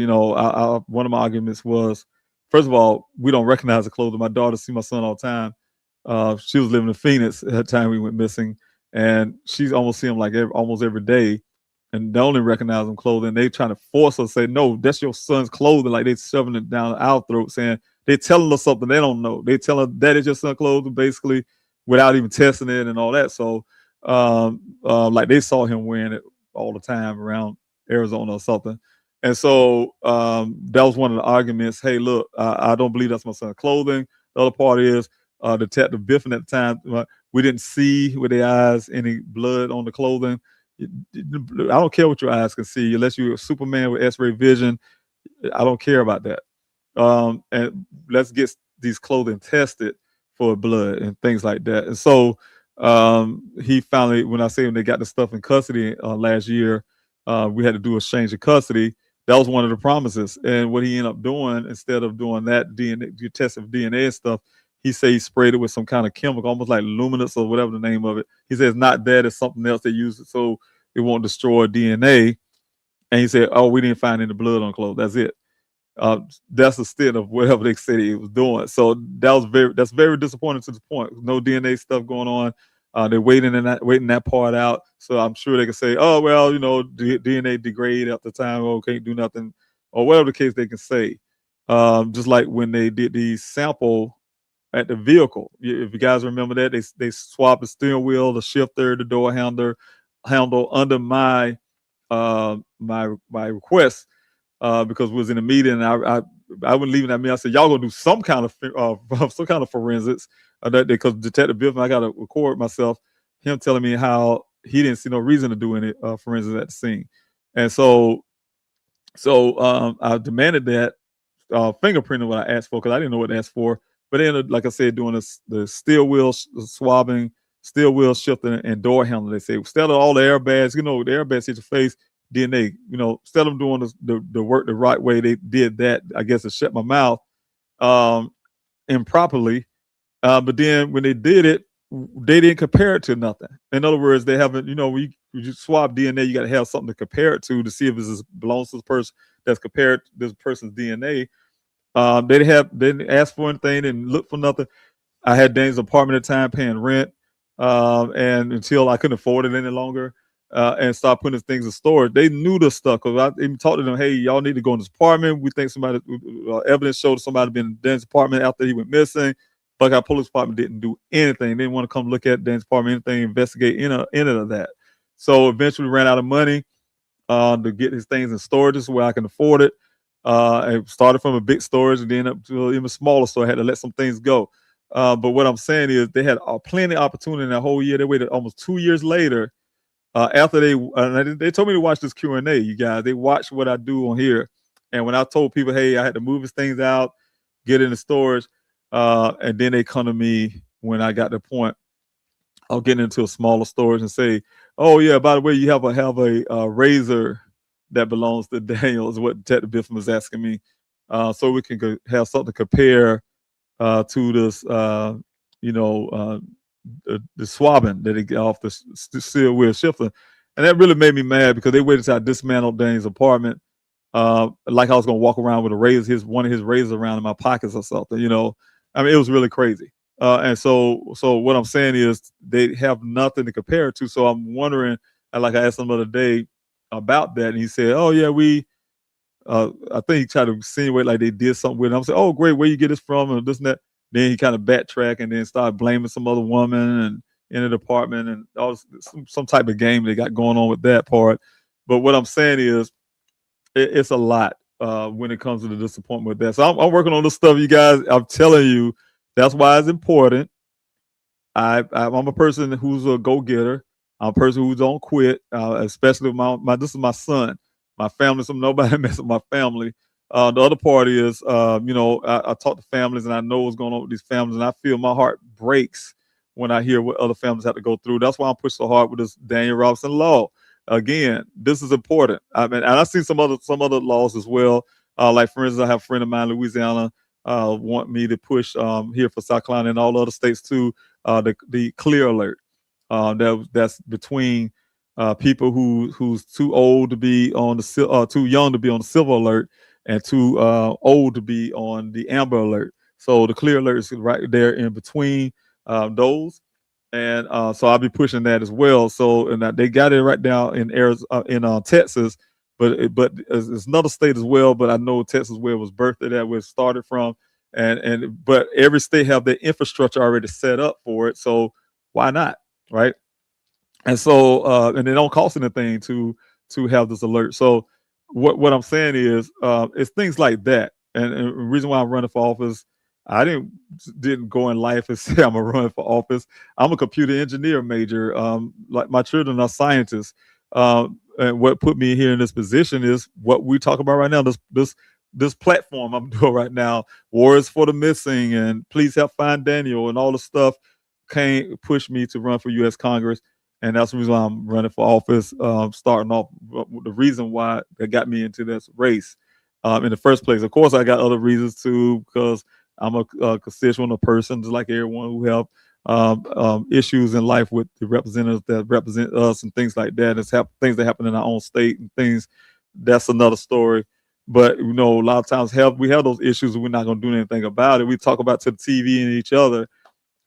one of my arguments was, first of all, we don't recognize the clothing. My daughter see my son all the time. She was living in Phoenix at the time we went missing, and she's almost see him like almost every day, and they only recognize him clothing. They trying to force us to say, no, that's your son's clothing. Like they shoving it down our throat, saying they're telling us something they don't know. They tell us that is your son's clothing, basically, without even testing it and all that. So, like they saw him wearing it all the time around Arizona or something. And so that was one of the arguments. Hey, look, I don't believe that's my son's clothing. The other part is Detective Biffin at the time, we didn't see with their eyes any blood on the clothing. I don't care what your eyes can see, unless you're a Superman with X-ray vision. I don't care about that. And let's get these clothing tested for blood and things like that. And so he finally, when they got the stuff in custody last year, we had to do a change of custody. That was one of the promises. And what he ended up doing, instead of doing that DNA, you test of DNA and stuff, he said he sprayed it with some kind of chemical, almost like luminous or whatever the name of it. He says not that, it's something else they use it so it won't destroy DNA. And he said, oh, we didn't find any blood on clothes. That's it. That's the extent of whatever they said he was doing. So that's very disappointing to the point. No DNA stuff going on. They're waiting that part out. So I'm sure they can say, oh, well, DNA degrade at the time, or can't do nothing, or whatever the case they can say. Just like when they did the sample at the vehicle. If you guys remember that, they swapped the steering wheel, the shifter, the door handle under my my request because we was in a meeting and I wouldn't leave it at me. I said, y'all gonna do some kind of some kind of forensics, that because Detective Biffman, I got to record myself, him telling me how he didn't see no reason to do any forensics at the scene, and so I demanded that fingerprinting what I asked for because I didn't know what to ask for. But then, like I said, doing the steel wheel swabbing, steel wheel shifting, and door handling. They say instead of all the airbags, the airbags hit your face, DNA. Instead of doing the work the right way, they did that. I guess to shut my mouth um, improperly. But then when they did it, they didn't compare it to nothing. In other words, they haven't. When you swab DNA, you got to have something to compare it to see if it belongs to this person that's compared to this person's DNA. They didn't ask for anything, didn't look for nothing. I had Dane's apartment at the time, paying rent, and until I couldn't afford it any longer, and start putting things in storage. They knew the stuff because I even talked to them. Hey, y'all need to go in this apartment. We think somebody evidence showed somebody been in Dane's apartment after he went missing. Buckeye Police Department didn't do anything. They didn't want to come look at Dane's apartment, anything, investigate any of that. So eventually ran out of money to get his things in storage where I can afford it. I started from a big storage and then up to an even smaller store. I had to let some things go. But what I'm saying is they had plenty of opportunity in that whole year. They waited almost 2 years later after they told me to watch this Q&A, you guys. They watched what I do on here. And when I told people, hey, I had to move his things out, get it in storage, and then they come to me when I got to the point of getting into a smaller storage and say, oh, yeah, by the way, you have a razor that belongs to Daniel is what Detective Biffman was asking me. So we can have something to compare to this, the swabbing that they get off the steel wheel shifter. And that really made me mad because they waited until I dismantled Daniel's apartment. Like I was going to walk around with a razor, one of his razors around in my pockets or something, I mean, it was really crazy. And so what I'm saying is they have nothing to compare it to. So I'm wondering, like I asked him the other day about that, and he said, "Oh yeah, I think he tried to insinuate like they did something with it." I'm saying, "Oh great, where you get this from?" And this and that. Then he kind of backtracked and then started blaming some other woman and in the department and all some type of game they got going on with that part. But what I'm saying is, it's a lot when it comes to the disappointment with that. So I'm working on this stuff, you guys. I'm telling you, that's why it's important. I'm a person who's a go-getter. I'm a person who don't quit, especially with my this is my son. My family, so nobody mess with my family. The other part is, I talk to families and I know what's going on with these families, and I feel my heart breaks when I hear what other families have to go through. That's why I'm pushing so hard with this Daniel Robinson law. Again, this is important. I mean, and I see some other laws as well. Like for instance, I have a friend of mine, Louisiana, want me to push here for South Carolina and all other states too. The clear alert that's between people who's too old to be on the too young to be on the silver alert and too old to be on the amber alert. So the clear alert is right there in between those, and so I'll be pushing that as well. So and they got it right now in Arizona, in Texas, but it's another state as well. But I know Texas where it was birthed at, where it started from, but every state have their infrastructure already set up for it. So why not, right? And so and it don't cost anything to have this alert. So what I'm saying is it's things like that. And the reason why I'm running for office, I didn't go in life and say I'm gonna run for office. I'm a computer engineer major. Like my children are scientists. And what put me here in this position is what we talk about right now. This platform I'm doing right now, Wars for the Missing, and Please Help Find Daniel, and all the stuff can't push me to run for U.S. Congress. And that's the reason why I'm running for office. Starting off the reason why that got me into this race in the first place. Of course, I got other reasons too, because I'm a constituent, a person, just like everyone who have issues in life with the representatives that represent us and things like that. It's things that happen in our own state and things. That's another story. But a lot of times we have those issues and we're not going to do anything about it. We talk about to the TV and each other,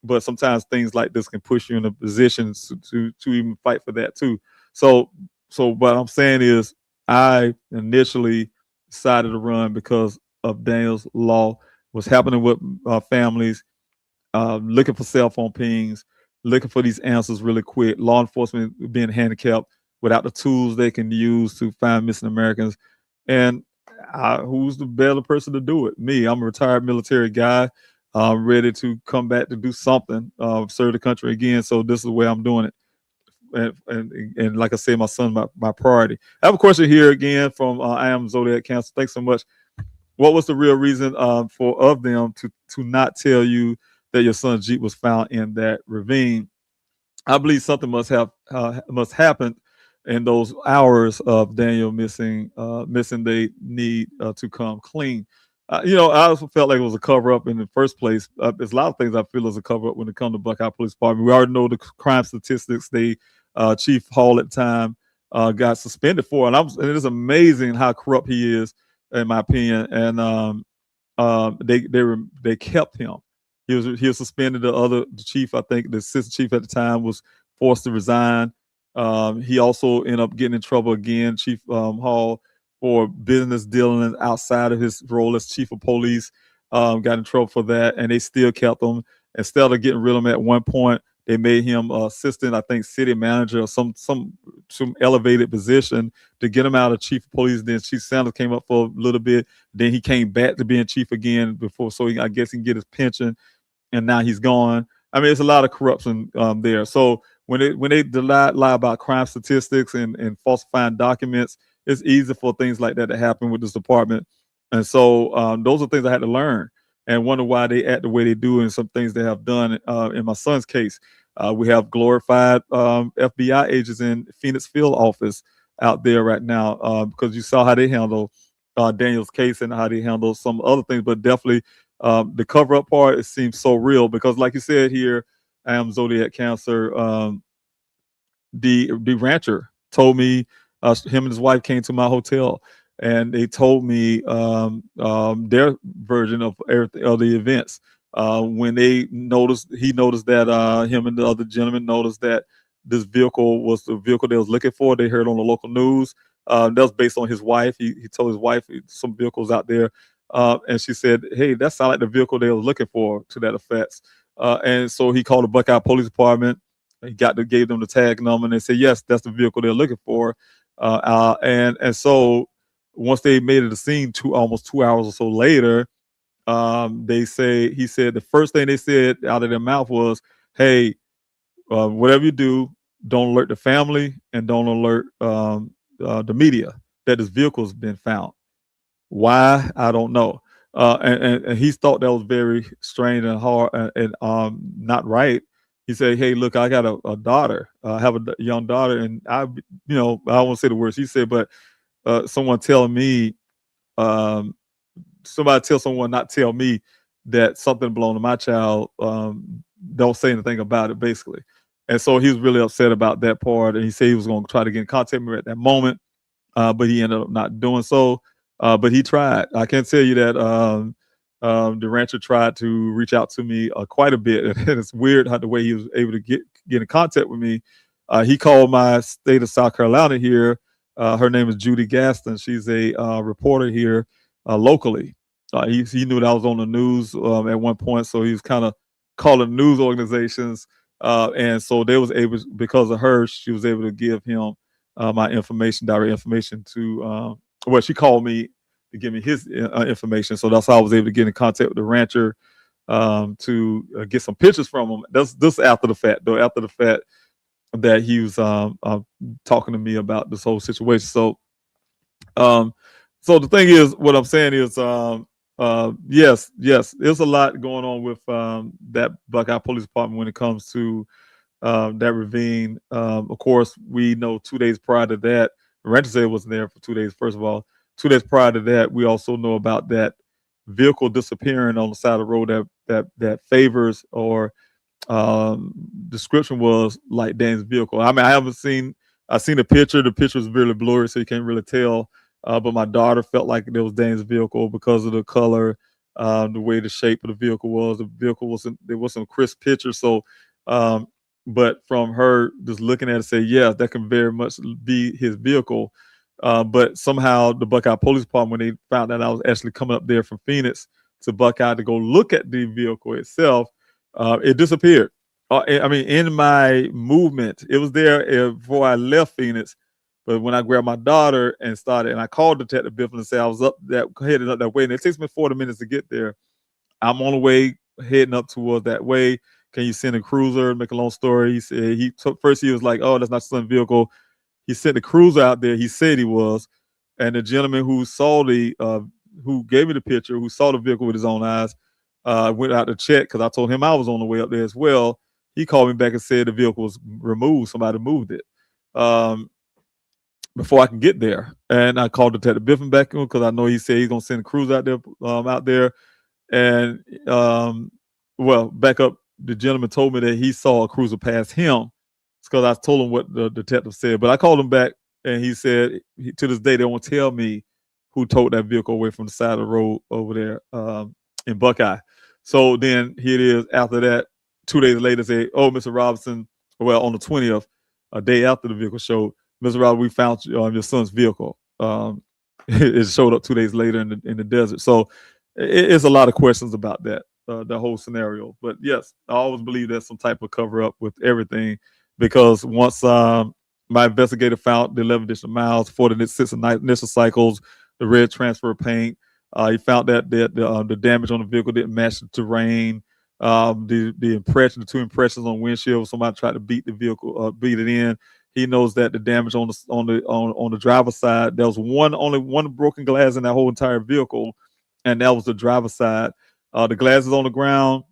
but sometimes things like this can push you in a position to even fight for that too. So what I'm saying is, I initially decided to run because of Daniel's law. What's happening with families, looking for cell phone pings, looking for these answers really quick. Law enforcement being handicapped without the tools they can use to find missing Americans, and who's the better person to do it? Me. I'm a retired military guy. I'm ready to come back to do something, serve the country again. So this is the way I'm doing it. And like I said, my son, my priority. I have a question here again from I am Zodiac Cancer. Thanks so much. What was the real reason for of them to not tell you that your son's Jeep was found in that ravine? I believe something must happen in those hours of Daniel missing. They need to come clean. I also felt like it was a cover up in the first place. There's a lot of things I feel is a cover up when it comes to Buckeye Police Department. We already know the crime statistics. They Chief Hall at the time got suspended for, and it is amazing how corrupt he is, in my opinion. And they kept him. He was suspended. The chief, I think the assistant chief at the time, was forced to resign. He also ended up getting in trouble again, Chief Hall, for business dealings outside of his role as chief of police. Got in trouble for that, and they still kept him. Instead of getting rid of him at one point, they made him assistant, I think, city manager or some elevated position to get him out of chief of police. Then Chief Sanders came up for a little bit. Then he came back to being chief again before, so I guess he can get his pension. And now he's gone. I mean, it's a lot of corruption there. So when they lie about crime statistics and falsifying documents, it's easy for things like that to happen with this department. And so those are things I had to learn and wonder why they act the way they do and some things they have done. In my son's case, we have glorified FBI agents in Phoenix field office out there right now because you saw how they handle Daniel's case and how they handle some other things, but definitely the cover up part, it seems so real because, like you said here, I am Zodiac Cancer. The rancher told me him and his wife came to my hotel and they told me their version of everything of the events. When he noticed that him and the other gentleman noticed that this vehicle was the vehicle they was looking for. They heard on the local news. That was based on his wife. He told his wife some vehicles out there. And she said, "Hey, that sounded like the vehicle they were looking for," to that effect. And so he called the Buckeye Police Department. He gave them the tag number, and they said, "Yes, that's the vehicle they're looking for." And so once they made it to the scene, almost 2 hours or so later, he said the first thing they said out of their mouth was, "Hey, whatever you do, don't alert the family and don't alert the media that this vehicle's been found." Why? I don't know. And he thought that was very strange and hard and not right. He said, "Hey, look, I got a daughter. I have a young daughter, and I don't want to say the words he said, but someone telling me, somebody tell someone, not tell me that something belonged to my child. Don't say anything about it, basically." And so he was really upset about that part, and he said he was going to try to get in contact with me at that moment, but he ended up not doing so. But he tried. I can tell you that the rancher tried to reach out to me quite a bit, and it's weird how the way he was able to get in contact with me. He called my state of South Carolina here. Her name is Judy Gaston. She's a reporter here locally. He knew that I was on the news at one point, so he was kind of calling news organizations, and so they was able, because of her, she was able to give him my information, direct information to. Well, she called me to give me his information, so that's how I was able to get in contact with the rancher to get some pictures from him. This after the fact, though. After the fact that he was talking to me about this whole situation. So the thing is, what I'm saying is, yes, there's a lot going on with that Buckeye Police Department when it comes to that ravine. Of course, we know 2 days prior to that, the rancher said it wasn't there for 2 days. First of all, 2 days prior to that, we also know about that vehicle disappearing on the side of the road that favors or description was like Dan's vehicle. I mean, I've seen the picture. The picture was really blurry, so you can't really tell. But my daughter felt like it was Dan's vehicle because of the color, the way the shape of the vehicle was. The vehicle there wasn't a crisp picture. So, but from her just looking at it, say, yeah, that can very much be his vehicle. But somehow the Buckeye Police Department, when they found out I was actually coming up there from Phoenix to Buckeye to go look at the vehicle itself, it disappeared. I mean, in my movement, it was there before I left Phoenix, But when I grabbed my daughter and started, and I called Detective Biffle and said I was headed up that way, and it takes me 40 minutes to get there. I'm on the way heading up towards that way. Can you send a cruiser? Make a long story. He said first he was like, "Oh, that's not your son's vehicle." He sent the cruiser out there. He said he was, and the gentleman who saw who gave me the picture, who saw the vehicle with his own eyes, went out to check because I told him I was on the way up there as well. He called me back and said the vehicle was removed. Somebody moved it. Before I can get there, and I called Detective Biffin back because I know he said he's gonna send a cruise out there, and well, back up. The gentleman told me that he saw a cruiser pass him. It's because I told him what the detective said, but I called him back, and he said to this day they won't tell me who towed that vehicle away from the side of the road over there in Buckeye. So then here it is. After that, 2 days later, say, "Oh, Mr. Robinson." Well, on the 20th, a day after the vehicle showed, Mr. Robinson, we found your son's vehicle. It showed up 2 days later in the desert. So it's a lot of questions about that. The whole scenario. But yes, I always believe there's some type of cover up with everything because once my investigator found the 11 additional miles, 46 initial cycles, the red transfer paint, he found that the damage on the vehicle didn't match the terrain. The two impressions on windshield, somebody tried to beat the vehicle, beat it in. He knows that the damage on the driver's side, there was only one broken glass in that whole entire vehicle, and that was the driver's side. The glass is on the ground.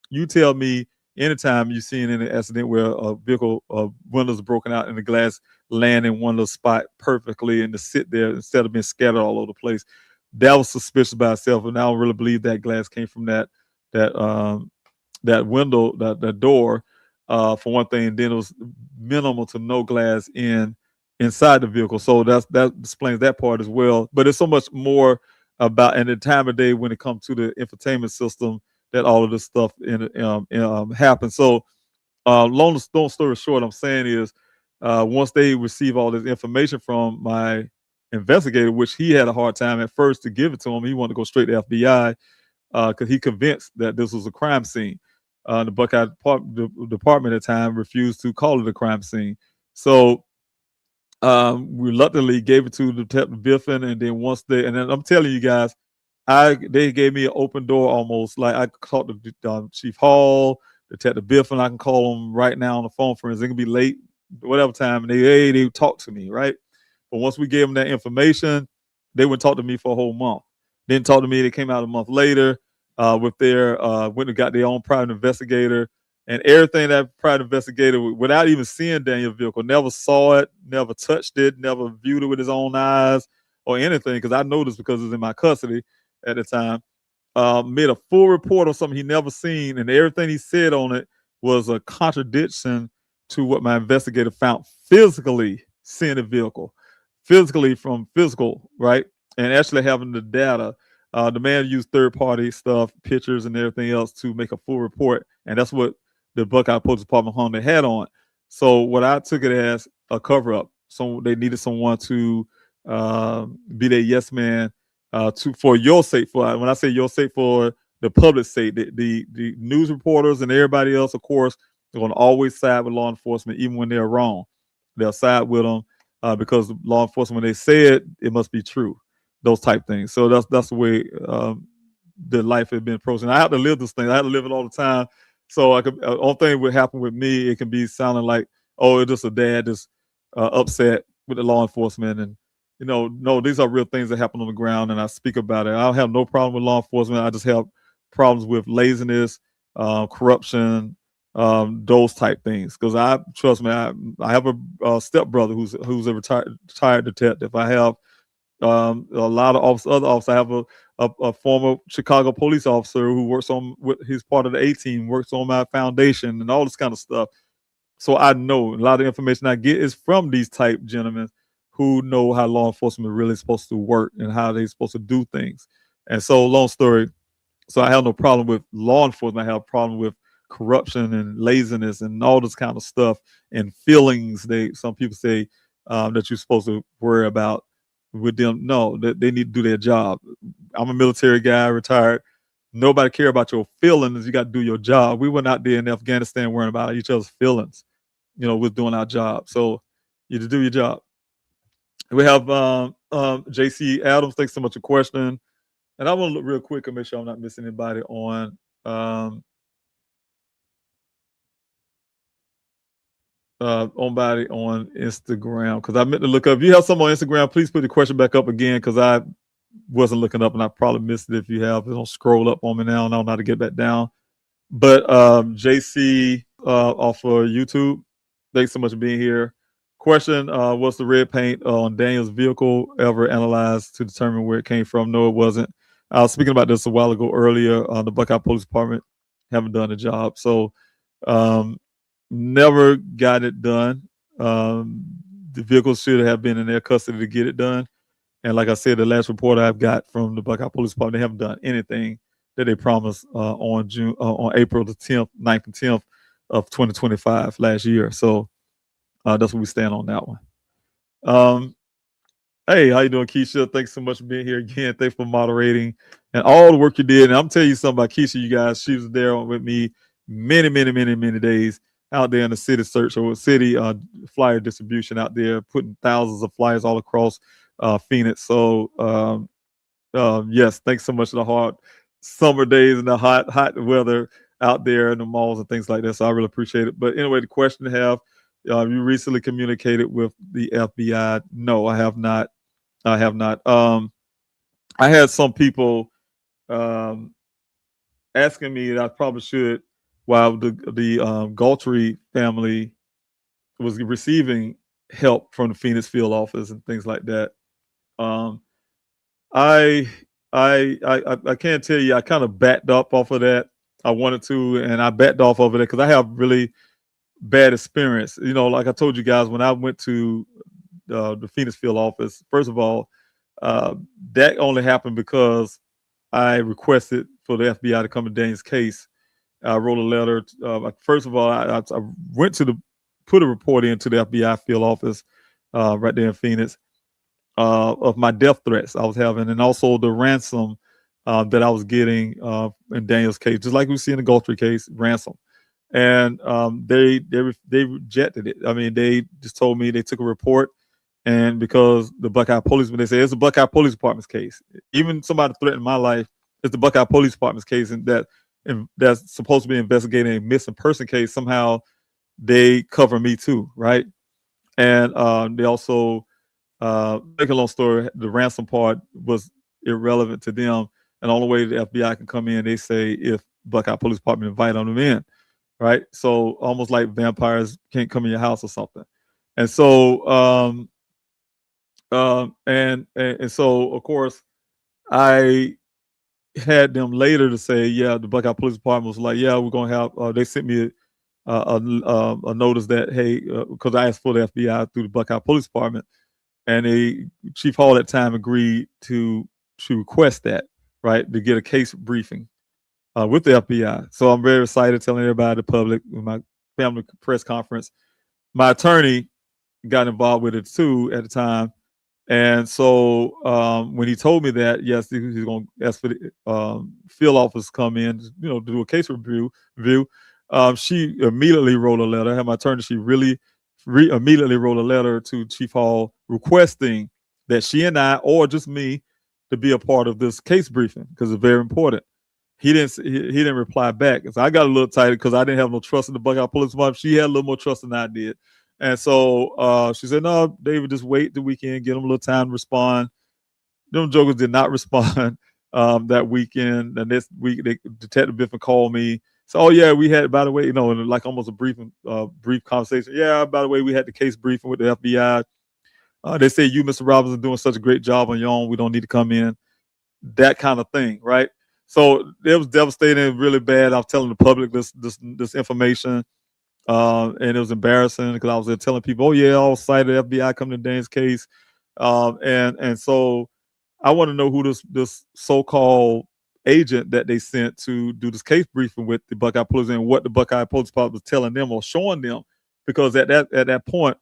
You tell me anytime you've seen an accident where a vehicle windows broken out and the glass land in one little spot perfectly and to sit there instead of being scattered all over the place. That was suspicious by itself, and I don't really believe that glass came from that window, that door, for one thing. And then it was minimal to no glass inside the vehicle, so that explains that part as well. But it's so much more about and the time of day when it comes to the infotainment system that all of this stuff happens. So long story short, I'm saying is once they receive all this information from my investigator, which he had a hard time at first to give it to him, he wanted to go straight to FBI because he convinced that this was a crime scene. The Buckeye department at the time refused to call it a crime scene. So reluctantly gave it to Detective Biffin, and then and then I'm telling you guys, they gave me an open door almost. Like I talked to Chief Hall, Detective Biffin. I can call them right now on the phone, for instance. It can be late, whatever time, and they talk to me, right? But once we gave them that information, they wouldn't talk to me for a whole month. Didn't talk to me. They came out a month later with their went and got their own private investigator. And everything that private investigator, without even seeing Daniel's vehicle, never saw it, never touched it, never viewed it with his own eyes or anything, because I noticed because it was in my custody at the time, made a full report on something he never seen, and everything he said on it was a contradiction to what my investigator found physically seeing the vehicle, physically from physical, right? And actually having the data. The man used third-party stuff, pictures and everything else to make a full report, and that's what the Buckeye Police Department hung their hat on. So what I took it as a cover-up. So they needed someone to be their yes man for your sake. For when I say your sake, for the public's sake, the news reporters and everybody else, of course, they're going to always side with law enforcement, even when they're wrong. They'll side with them because law enforcement, when they say it, it must be true. Those type things. So that's the way the life has been approached. And I have to live this thing. I have to live it all the time. So I could, only thing would happen with me, it can be sounding like, oh, it's just a dad just upset with the law enforcement. And, no, these are real things that happen on the ground, and I speak about it. I don't have no problem with law enforcement. I just have problems with laziness, corruption, those type things. Because trust me, I have a stepbrother who's a retired detective. I have a lot of other officers. I have a former Chicago police officer who works he's part of the A-team, works on my foundation and all this kind of stuff. So I know a lot of information I get is from these type gentlemen who know how law enforcement really is supposed to work and how they're supposed to do things. And so, long story, so I have no problem with law enforcement. I have a problem with corruption and laziness and all this kind of stuff and feelings. Some people say that you're supposed to worry about with them. No, they need to do their job. I'm a military guy, retired. Nobody care about your feelings. You got to do your job. We went out there in Afghanistan worrying about each other's feelings. We're doing our job. So you just do your job. We have JC Adams. Thanks so much for questioning. And I want to look real quick and make sure I'm not missing anybody on body on Instagram, because I meant to look up. If you have some on Instagram, please put the question back up again, because I wasn't looking up and I probably missed it. If you have, don't scroll up on me now, and I don't know how to get back down. But JC off of YouTube, thanks so much for being here. Question: was the red paint on Daniel's vehicle ever analyzed to determine where it came from? No, it wasn't. I was speaking about this a while ago earlier. The Buckeye Police Department haven't done the job, so never got it done. The vehicle should have been in their custody to get it done. And like I said, the last report I've got from the Buckeye Police Department, they haven't done anything that they promised on April the 10th, 9th and 10th of 2025 last year. So that's where we stand on that one. Hey, how you doing, Keisha? Thanks so much for being here again. Thanks for moderating and all the work you did. And I'm telling you something about Keisha, you guys. She was there with me many days out there in the city search or city flyer distribution out there, putting thousands of flyers all across Phoenix. So yes, thanks so much for the hard summer days and the hot weather out there in the malls and things like that. So I really appreciate it. But anyway, the question to have, you recently communicated with the FBI? No, I have not. I have not. I had some people asking me that I probably should, while the Galtry family was receiving help from the Phoenix field office and things like that. I can't tell you. I kind of backed up off of that. I wanted to, and I backed off of it because I have really bad experience. You know, like I told you guys, when I went to the Phoenix field office, first of all, that only happened because I requested for the FBI to come to Daniel's case. I wrote a letter. First of all, I went to put a report into the FBI field office right there in Phoenix of my death threats I was having, and also the ransom that I was getting in Daniel's case, just like we see in the Galtry case, ransom. And they rejected it. I mean, they just told me they took a report, and because the Buckeye Police, when they say it's the Buckeye Police Department's case, even somebody threatened my life, it's the Buckeye Police Department's case, and that's supposed to be investigating a missing person case. Somehow they cover me too, right? And they also, make a long story, the ransom part was irrelevant to them, and the only way the FBI can come in, they say, if Buckeye Police Department invite them in. Right, so almost like vampires can't come in your house or something, and so and so of course I had them later to say, yeah, the Buckeye Police Department was like, yeah, we're gonna have. They sent me a notice that, hey, because I asked for the FBI through the Buckeye Police Department, and Chief Hall at that time agreed to request that, right, to get a case briefing with the FBI. So I'm very excited telling everybody, the public, with my family press conference. My attorney got involved with it too at the time. And so when he told me that, yes, he's going to ask for the field office to come in, to do a case review. She immediately wrote a letter. I had my attorney, she really immediately wrote a letter to Chief Hall requesting that she and I, or just me, to be a part of this case briefing, because it's very important. He didn't reply back. So I got a little tighter because I didn't have no trust in the Buckeye Police Department. She had a little more trust than I did. And so she said, no, David, just wait the weekend, get them a little time to respond. Them jokers did not respond that weekend. And this week, Detective Biffin called me. So, oh, yeah, we had, by the way, like almost a brief conversation. Yeah, by the way, we had the case briefing with the FBI. They say you, Mr. Robinson, doing such a great job on your own. We don't need to come in. That kind of thing, right? So it was devastating, really bad. I was telling the public this information, and it was embarrassing because I was there telling people, "Oh yeah, I was cited FBI coming to Dan's case," and so I want to know who this so-called agent that they sent to do this case briefing with the Buckeye Police, and what the Buckeye Police Department was telling them or showing them, because at that point,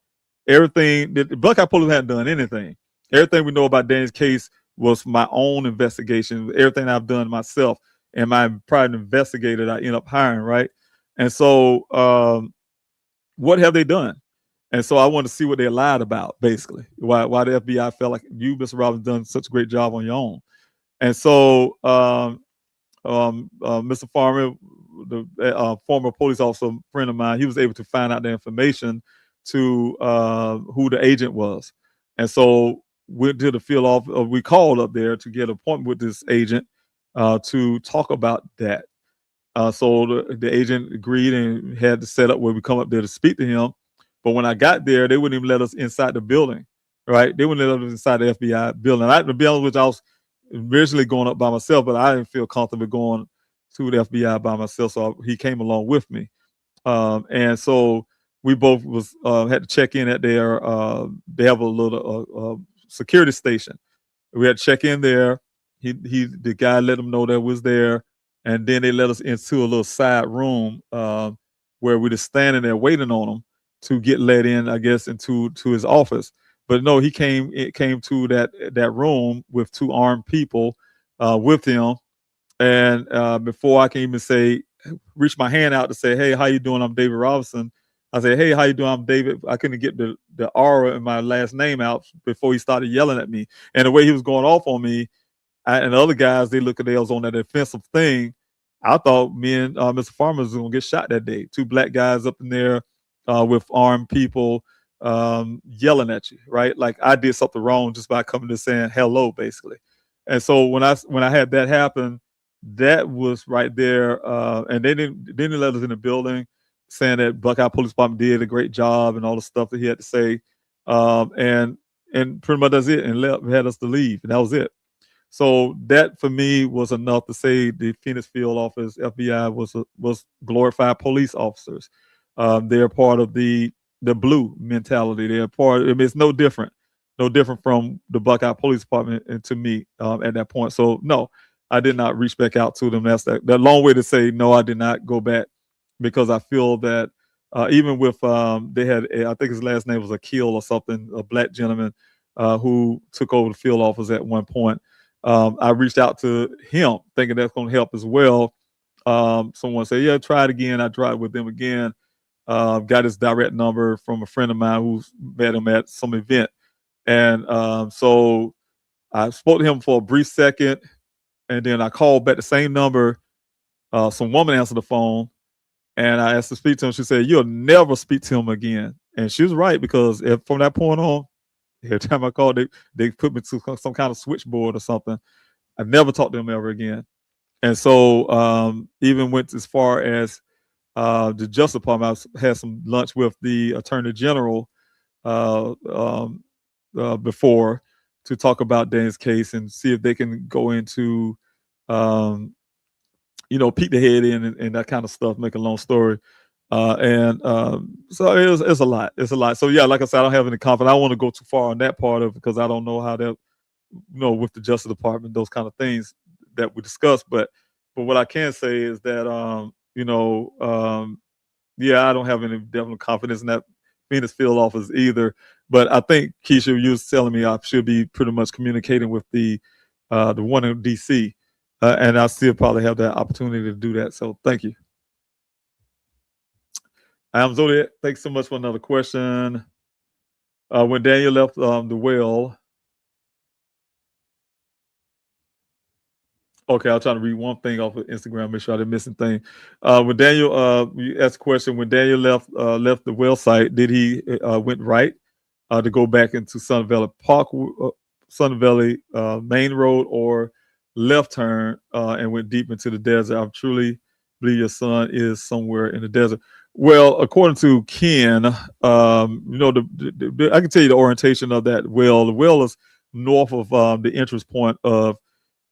everything the Buckeye Police hadn't done anything. Everything we know about Dan's case was my own investigation, everything I've done myself, and my private investigator that I end up hiring, right? And so what have they done? And so I wanted to see what they lied about, basically. Why the FBI felt like you, Mr. Robbins, done such a great job on your own. And so Mr. Farmer, the former police officer friend of mine, he was able to find out the information to who the agent was. And so we did a field off. We called up there to get an appointment with this agent to talk about that. So the agent agreed and had to set up where we come up there to speak to him. But when I got there, they wouldn't even let us inside the building, right? They wouldn't let us inside the FBI building. To be honest with you, I was originally going up by myself, but I didn't feel comfortable going to the FBI by myself, so he came along with me. And so we both had to check in at their. They have a little security station. We had to check in there. The guy let them know that was there, and then they let us into a little side room where we were standing there waiting on him to get let in, I guess, to his office. But no, he came to that room with two armed people with him, and before I can even reach my hand out to say, "Hey, how you doing? I'm David Robinson." I said, "Hey, how you doing? I'm David." I couldn't get the aura in my last name out before he started yelling at me, and the way he was going off on me. And the other guys, they look at they was on that defensive thing. I thought me and Mr. Farmer was gonna get shot that day. Two black guys up in there with armed people yelling at you, right? Like I did something wrong just by coming to saying hello, basically. And so when I had that happen, that was right there. And they didn't let us in the building, saying that Buckeye Police Department did a great job and all the stuff that he had to say. And pretty much that's it. And had us to leave, and that was it. So that for me was enough to say the Phoenix Field Office FBI was glorified police officers. They're part of the blue mentality. They're part. I mean, it's no different from the Buckeye Police Department and to me at that point. So no, I did not reach back out to them. That's that long way to say no. I did not go back because I feel that even with they had I think his last name was Akil or something, a black gentleman who took over the field office at one point. I reached out to him thinking that's going to help as well. Someone said, yeah, try it again. I tried with them again. Got his direct number from a friend of mine who's met him at some event. And so I spoke to him for a brief second, and then I called back the same number. Some woman answered the phone, and I asked to speak to him. She said, you'll never speak to him again. And she was right, because from that point on, every time I called, they put me to some kind of switchboard or something. I never talked to them ever again. And so even went as far as the Justice Department. I had some lunch with the Attorney General before to talk about Dan's case and see if they can go into, peek the head in and that kind of stuff, make a long story. So it's a lot. It's a lot. So yeah, like I said, I don't have any confidence. I don't want to go too far on that part of it because I don't know how that, with the Justice Department, those kind of things that we discussed. But what I can say is that, yeah, I don't have any definite confidence in that Phoenix field office either. But I think, Keisha, you was telling me I should be pretty much communicating with the one in DC, and I still probably have that opportunity to do that. So thank you. I'm Zodiac. Thanks so much for another question. When Daniel left the well, okay, I'll try to read one thing off of Instagram, make sure I didn't miss anything. When Daniel, you asked a question, when Daniel left the well site, did he went right to go back into Sun Valley Park, Sun Valley main road, or left turn and went deep into the desert? I truly believe your son is somewhere in the desert. Well, according to Ken, I can tell you the orientation of that well. The well is north of the entrance point of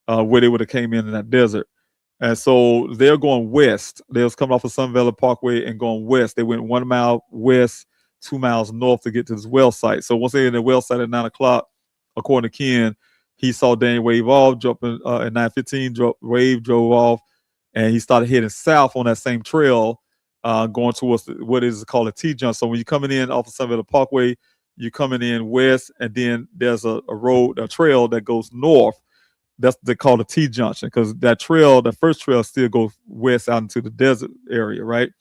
where they would have came in that desert. And so they're going west. They was coming off of Sun Valley Parkway and going west. They went 1 mile west, 2 miles north to get to this well site. So once they're in the well site at 9 o'clock, according to Ken, he saw Daniel wave off, jumping at 9:15, wave drove off, and he started heading south on that same trail, going towards what is called a T-junction. So when you're coming in off of Sun Valley Parkway, you're coming in west, and then there's a road, a trail that goes north. That's they call a T-junction, because that trail, the first trail, still goes west out into the desert area, right?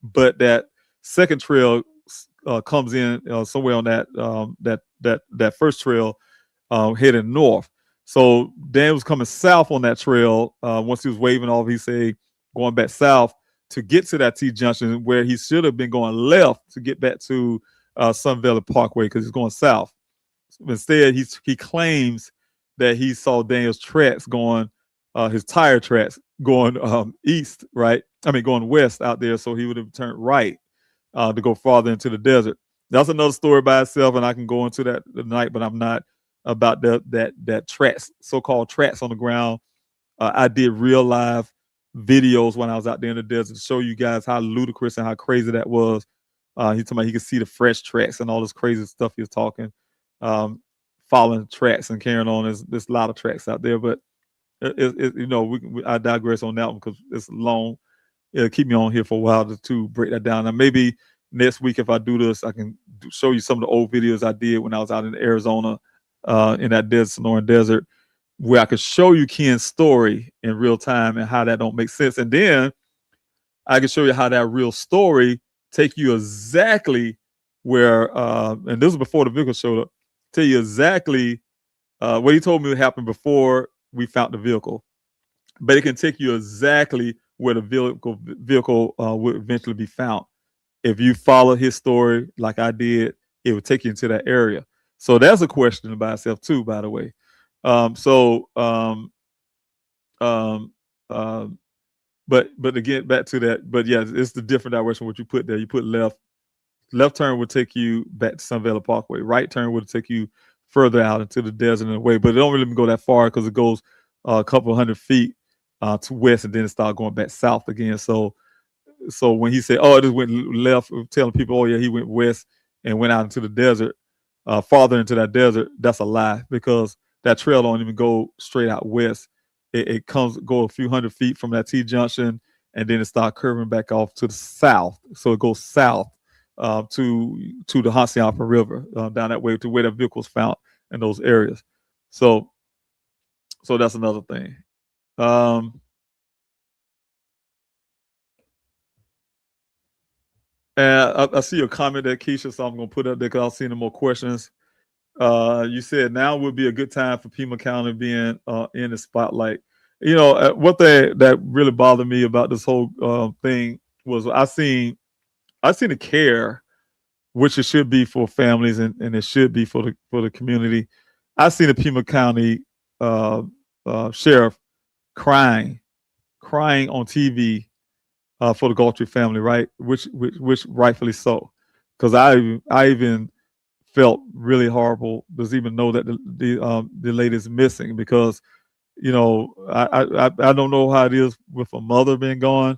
But that second trail comes in somewhere on that first trail heading north. So Dan was coming south on that trail. Once he was waving off, he said going back south to get to that T junction where he should have been going left to get back to Sun Valley Parkway because he's going south. Instead, he claims that he saw Daniel's tracks going, his tire tracks going east, right? I mean, going west out there. So he would have turned right to go farther into the desert. That's another story by itself, and I can go into that tonight, but I'm not about that tracks, so-called tracks on the ground. I did real live videos when I was out there in the desert to show you guys how ludicrous and how crazy that was. He talking about he could see the fresh tracks and all this crazy stuff he was talking, following tracks and carrying on. There's a lot of tracks out there, but I digress on that one because it's long. It'll keep me on here for a while to break that down. Now maybe next week if I do this, I can show you some of the old videos I did when I was out in Arizona, in that Sonoran desert, where I could show you Ken's story in real time and how that don't make sense. And then I can show you how that real story take you exactly where, and this was before the vehicle showed up, tell you exactly what he told me would happen before we found the vehicle. But it can take you exactly where the vehicle would eventually be found. If you follow his story like I did, it would take you into that area. So that's a question by itself too, by the way. But again, back to that. But yeah, it's the different direction what you put there. You put left. Left turn would take you back to Sun Valley Parkway. Right turn would take you further out into the desert in a way, but it don't really go that far because it goes a couple hundred feet to west, and then it starts going back south again. So when he said, "Oh, it just went left," telling people, "Oh yeah, he went west and went out into the desert, farther into that desert," that's a lie because that trail don't even go straight out west. It go a few hundred feet from that T junction, and then it starts curving back off to the south. So it goes south to the Hassayampa River, down that way to where the vehicles found in those areas. So that's another thing. And I see your comment there, Keisha, so I'm going to put up there because I'll see no more questions. You said now would be a good time for Pima County being in the spotlight. One thing that really bothered me about this whole thing was I seen the care, which it should be for families and it should be for the community. I seen the Pima County sheriff crying on TV for the Galtree family, right? Which rightfully so, because I even felt really horrible to even know that the lady's missing because I don't know how it is with a mother being gone,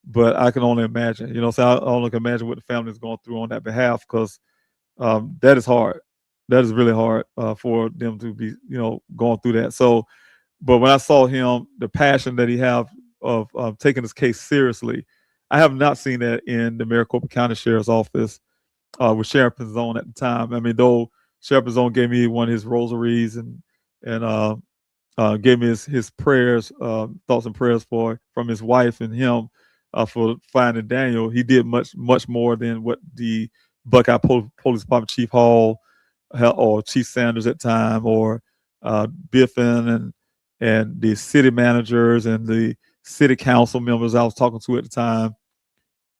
but I can only imagine. So I only can imagine what the family is going through on that behalf because that is hard. That is really hard for them to be going through that. So, but when I saw him, the passion that he have of taking this case seriously, I have not seen that in the Maricopa County Sheriff's Office with Sheriff Pinzon at the time. I mean, though Sheriff Pinzon gave me one of his rosaries and gave me his prayers, thoughts and prayers from his wife and him for finding Daniel. He did much more than what the Buckeye Police Department Chief Hall or Chief Sanders at the time or Biffin and the city managers and the city council members I was talking to at the time.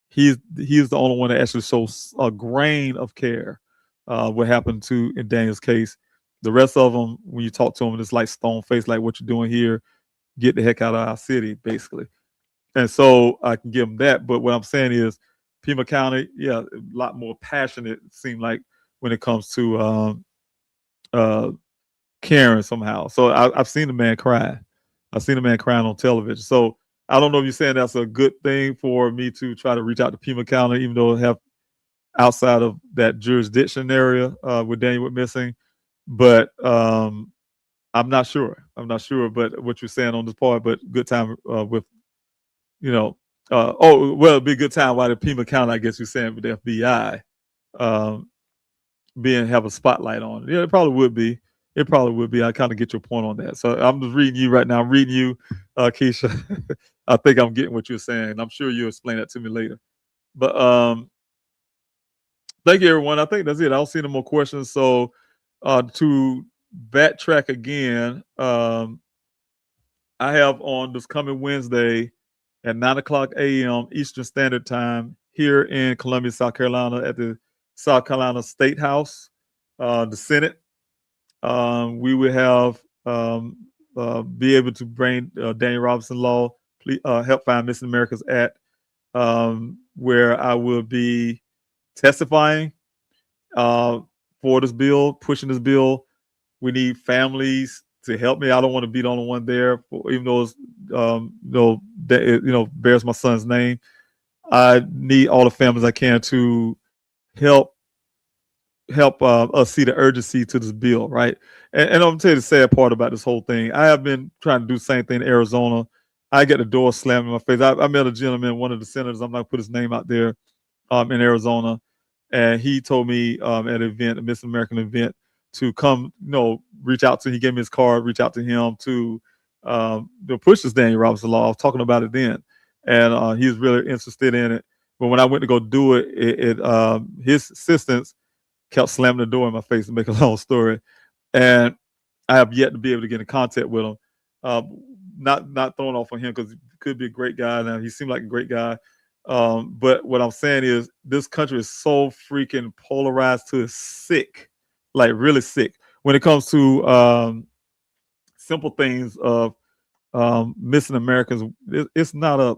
He's the only one that actually shows a grain of care what happened in Daniel's case. The rest of them, when you talk to them, it's like stone face, like what you're doing here, get the heck out of our city, basically. And so I can give them that. But what I'm saying is Pima County, yeah, a lot more passionate, it seemed like, when it comes to caring somehow. So I've seen the man cry. I've seen the man crying on television. So I don't know if you're saying that's a good thing for me to try to reach out to Pima County, even though it have outside of that jurisdiction area where Daniel went missing. But I'm not sure. But what you're saying on this part, but good time with, it'd be a good time while the Pima County, I guess you're saying, with the FBI have a spotlight on it. Yeah, it probably would be. I kind of get your point on that. So I'm just reading you right now. I'm reading you, Keisha. I think I'm getting what you're saying. I'm sure you'll explain that to me later. But Thank you, everyone. I think that's it. I don't see any more questions. So to backtrack again, I have on this coming Wednesday at 9 o'clock a.m. Eastern Standard Time here in Columbia, South Carolina, at the South Carolina State House, the Senate. We will have be able to bring Daniel Robinson Law, Help Find Missing Americans Act, where I will be testifying uh, for this bill, pushing this bill. We need families to help me. I don't want to be the only one there, even though it's, that it, bears my son's name. I need all the families I can to help us see the urgency to this bill, right? And I'm gonna tell you the sad part about this whole thing. I have been trying to do the same thing in Arizona. I get the door slammed in my face. I met a gentleman, one of the senators. I'm not gonna put his name out there, in Arizona, and he told me at an event, a Miss American event, to come, reach out to. He gave me his card, reach out to him to push this Daniel Robinson Law. I was talking about it then, and he was really interested in it. But when I went to go do it, his assistants kept slamming the door in my face, to make a long story. And I have yet to be able to get in contact with him. Not throwing off on him, because he could be a great guy. Now, he seemed like a great guy. But what I'm saying is, this country is so freaking polarized to sick, like really sick, when it comes to simple things of missing Americans. It's not a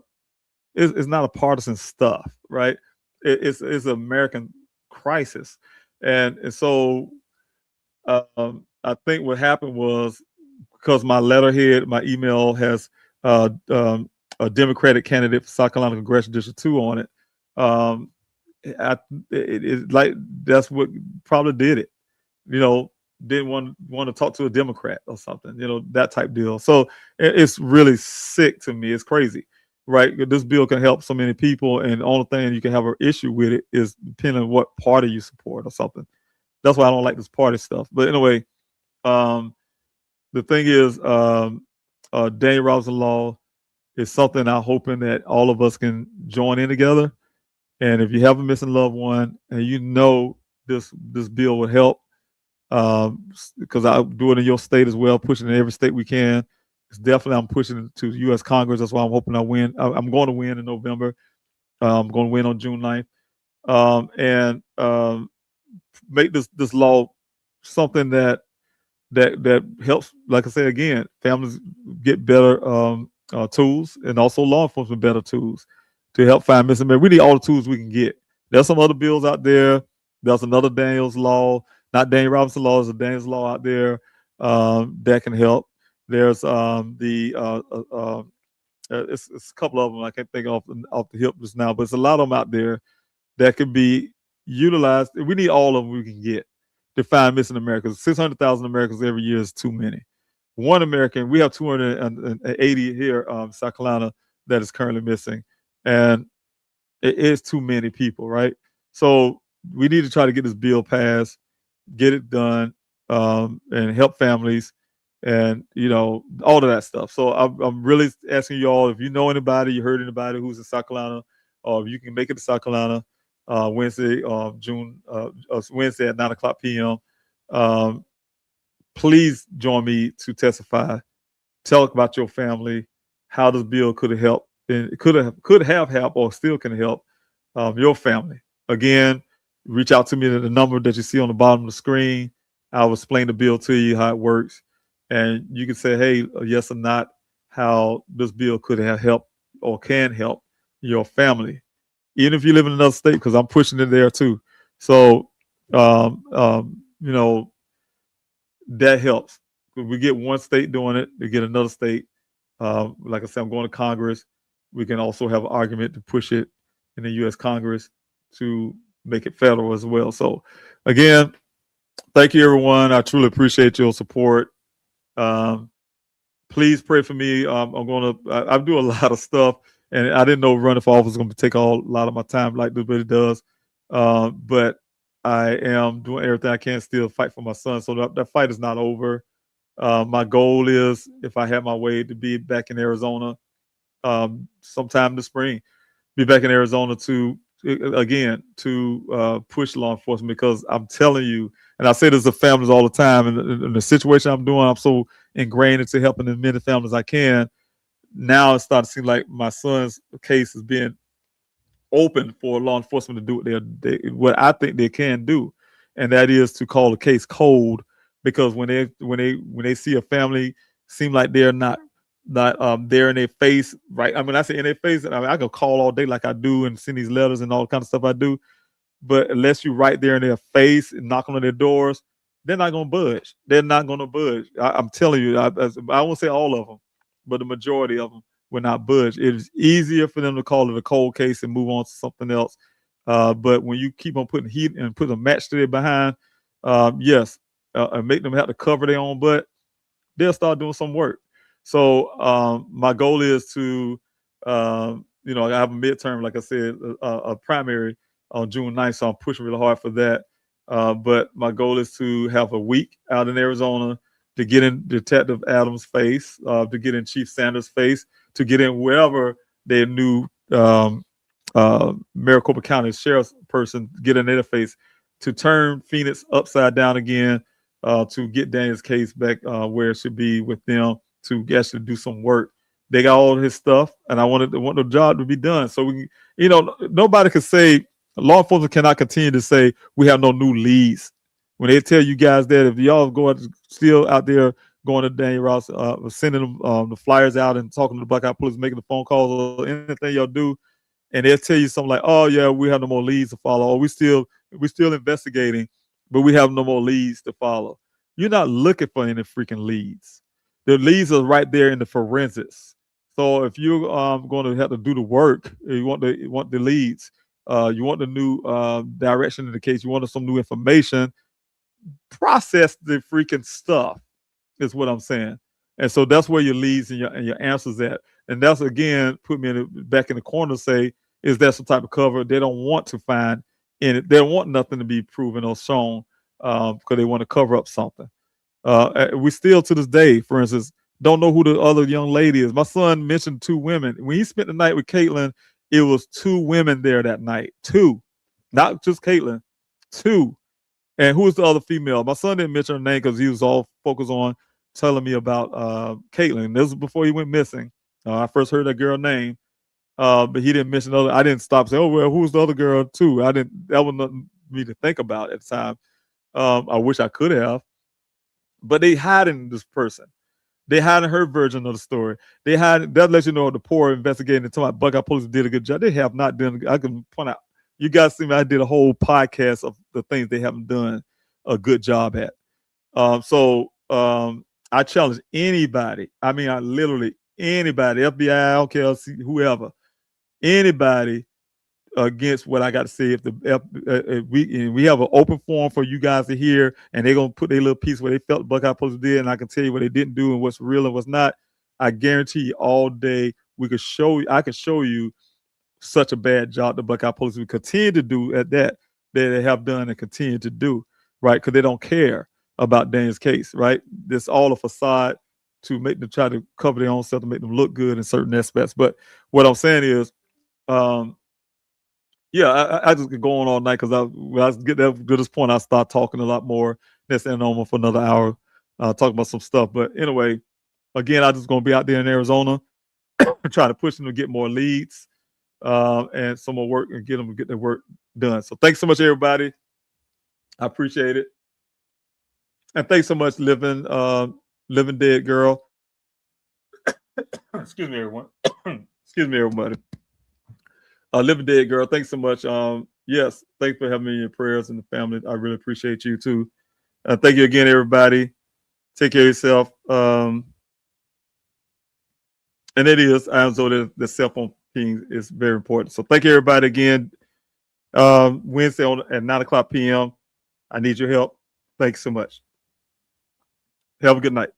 partisan stuff, right? It's an American crisis. And so I think what happened was, because my letterhead, my email has a Democratic candidate for South Carolina Congressional District 2 on it. Like, that's what probably did it. Didn't want to talk to a Democrat or something, that type deal. So it's really sick to me. It's crazy, right? This bill can help so many people, and the only thing you can have an issue with it is depending on what party you support or something. That's why I don't like this party stuff. But anyway, the thing is, Daniel Robinson Law is something I'm hoping that all of us can join in together. And if you have a missing loved one, and this bill would help, because I do it in your state as well, pushing in every state we can. It's definitely, I'm pushing it to the U.S. Congress. That's why I'm hoping I win. I'm going to win in November. I'm going to win on June 9th. And make this law something that helps, like I say again, families get better tools, and also law enforcement better tools to help find missing men. We need all the tools we can get. There's some other bills out there. There's another Daniel's Law, not Daniel Robinson Law, there's a Daniel's Law out there that can help. There's it's a couple of them I can't think off the hip just now, but it's a lot of them out there that could be utilized. We need all of them we can get to find missing Americans. 600,000 Americans every year is too many. One American, we have 280 here, South Carolina, that is currently missing, and it is too many people, right? So we need to try to get this bill passed, get it done, and help families, and all of that stuff. So I'm really asking you all, if you know anybody, you heard anybody who's in South Carolina, or if you can make it to South Carolina Wednesday, Wednesday at 9 o'clock p.m. Please join me to testify. Tell about your family, how this bill could have helped, and it could have helped, or still can help your family. Again, reach out to me at the number that you see on the bottom of the screen. I'll explain the bill to you, how it works, and you can say, hey, yes or not, how this bill could have helped or can help your family, even if you live in another state, because I'm pushing it there too. So, that helps. We get one state doing it, we get another state. Like I said, I'm going to Congress. We can also have an argument to push it in the U.S. Congress to make it federal as well. So, again, thank you, everyone. I truly appreciate your support. Please pray for me. I do a lot of stuff, and I didn't know running for office was going to take a lot of my time like this, but it does. But I am doing everything I can still fight for my son. So that fight is not over. My goal is, if I have my way, to be back in Arizona sometime this spring. Be back in Arizona to again, to push law enforcement, because I'm telling you, and I say this to families all the time, and in the situation I'm doing, I'm so ingrained into helping as many families as I can. Now it's starting to seem like my son's case is being open for law enforcement to do what I think they can do, and that is to call the case cold. Because when they see a family seem like they're not there in their face, right? I mean, I say in their face, I mean, I can call all day like I do and send these letters and all kind of stuff I do, but unless you right there in their face and knocking on their doors, they're not gonna budge. They're not gonna budge. I'm telling you, I won't say all of them, but the majority of them will not budge. It is easier for them to call it a cold case and move on to something else. But when you keep on putting heat and put a match to their behind, yes, and make them have to cover their own butt, they'll start doing some work. So my goal is to, I have a midterm, like I said, a primary on June 9th, so I'm pushing really hard for that. But my goal is to have a week out in Arizona, to get in Detective Adams' face, to get in Chief Sanders' face, to get in wherever their new Maricopa County sheriff's person, get in their face, to turn Phoenix upside down again, to get Daniel's case back where it should be with them, to actually do some work. They got all his stuff, and I want the job to be done. So nobody can say, law enforcement cannot continue to say we have no new leads. When they tell you guys that, if y'all still out there going to Daniel Ross, sending them the flyers out and talking to the Blackout Police, making the phone calls or anything y'all do, and they'll tell you something like, "Oh yeah, we have no more leads to follow. Or we're still investigating, but we have no more leads to follow." You're not looking for any freaking leads. The leads are right there in the forensics. So if you're going to have to do the work, you want the leads, you want the new direction in the case, you want some new information, process the freaking stuff, is what I'm saying. And so that's where your leads and your answers at. And that's, again, put me back in the corner, say, is that some type of cover? They don't want to find in it. They don't want nothing to be proven or shown, because they want to cover up something. We still, to this day, for instance, don't know who the other young lady is. My son mentioned 2 women. When he spent the night with Caitlin, it was 2 women there that night. 2. Not just Caitlin. 2. And who was the other female? My son didn't mention her name because he was all focused on telling me about Caitlin. This was before he went missing. I first heard that girl's name, but he didn't mention other. I didn't stop saying, "Oh well, who's the other girl too?" I didn't. That was nothing for me to think about at the time. I wish I could have, but they hiding this person. They hiding her version of the story. They hide. That lets you know the poor investigating until my Buckeye police did a good job. They have not done. I can point out. You guys see me. I did a whole podcast of the things they haven't done a good job at. I challenge anybody. I mean, I literally anybody, FBI, I don't care, whoever, anybody against what I got to say. If we have an open forum for you guys to hear, and they're gonna put their little piece where they felt Buckeye Post did, and I can tell you what they didn't do and what's real and what's not. I guarantee you, all day I can show you such a bad job the Buckeye Police will continue to do at that they have done and continue to do, right? Because they don't care about Daniel's case, right? This all a facade to make them try to cover their own self, to make them look good in certain aspects. But what I'm saying is, I just could go on all night, because when I get to this point, I start talking a lot more. Let's end on for another hour, talking about some stuff. But anyway, again, I'm just going to be out there in Arizona, trying to push them to get more leads, and some more work, and get them to get their work done. So thanks so much, everybody. I appreciate it. And thanks so much, Living Dead Girl. Excuse me, everyone. Excuse me, everybody. Living Dead Girl, thanks so much. Yes, thanks for having me in your prayers and the family. I really appreciate you too. Thank you again, everybody. Take care of yourself. And it is, I know the cell phone ping is very important. So thank you, everybody, again. Wednesday at 9:00 p.m. I need your help. Thanks so much. Have a good night.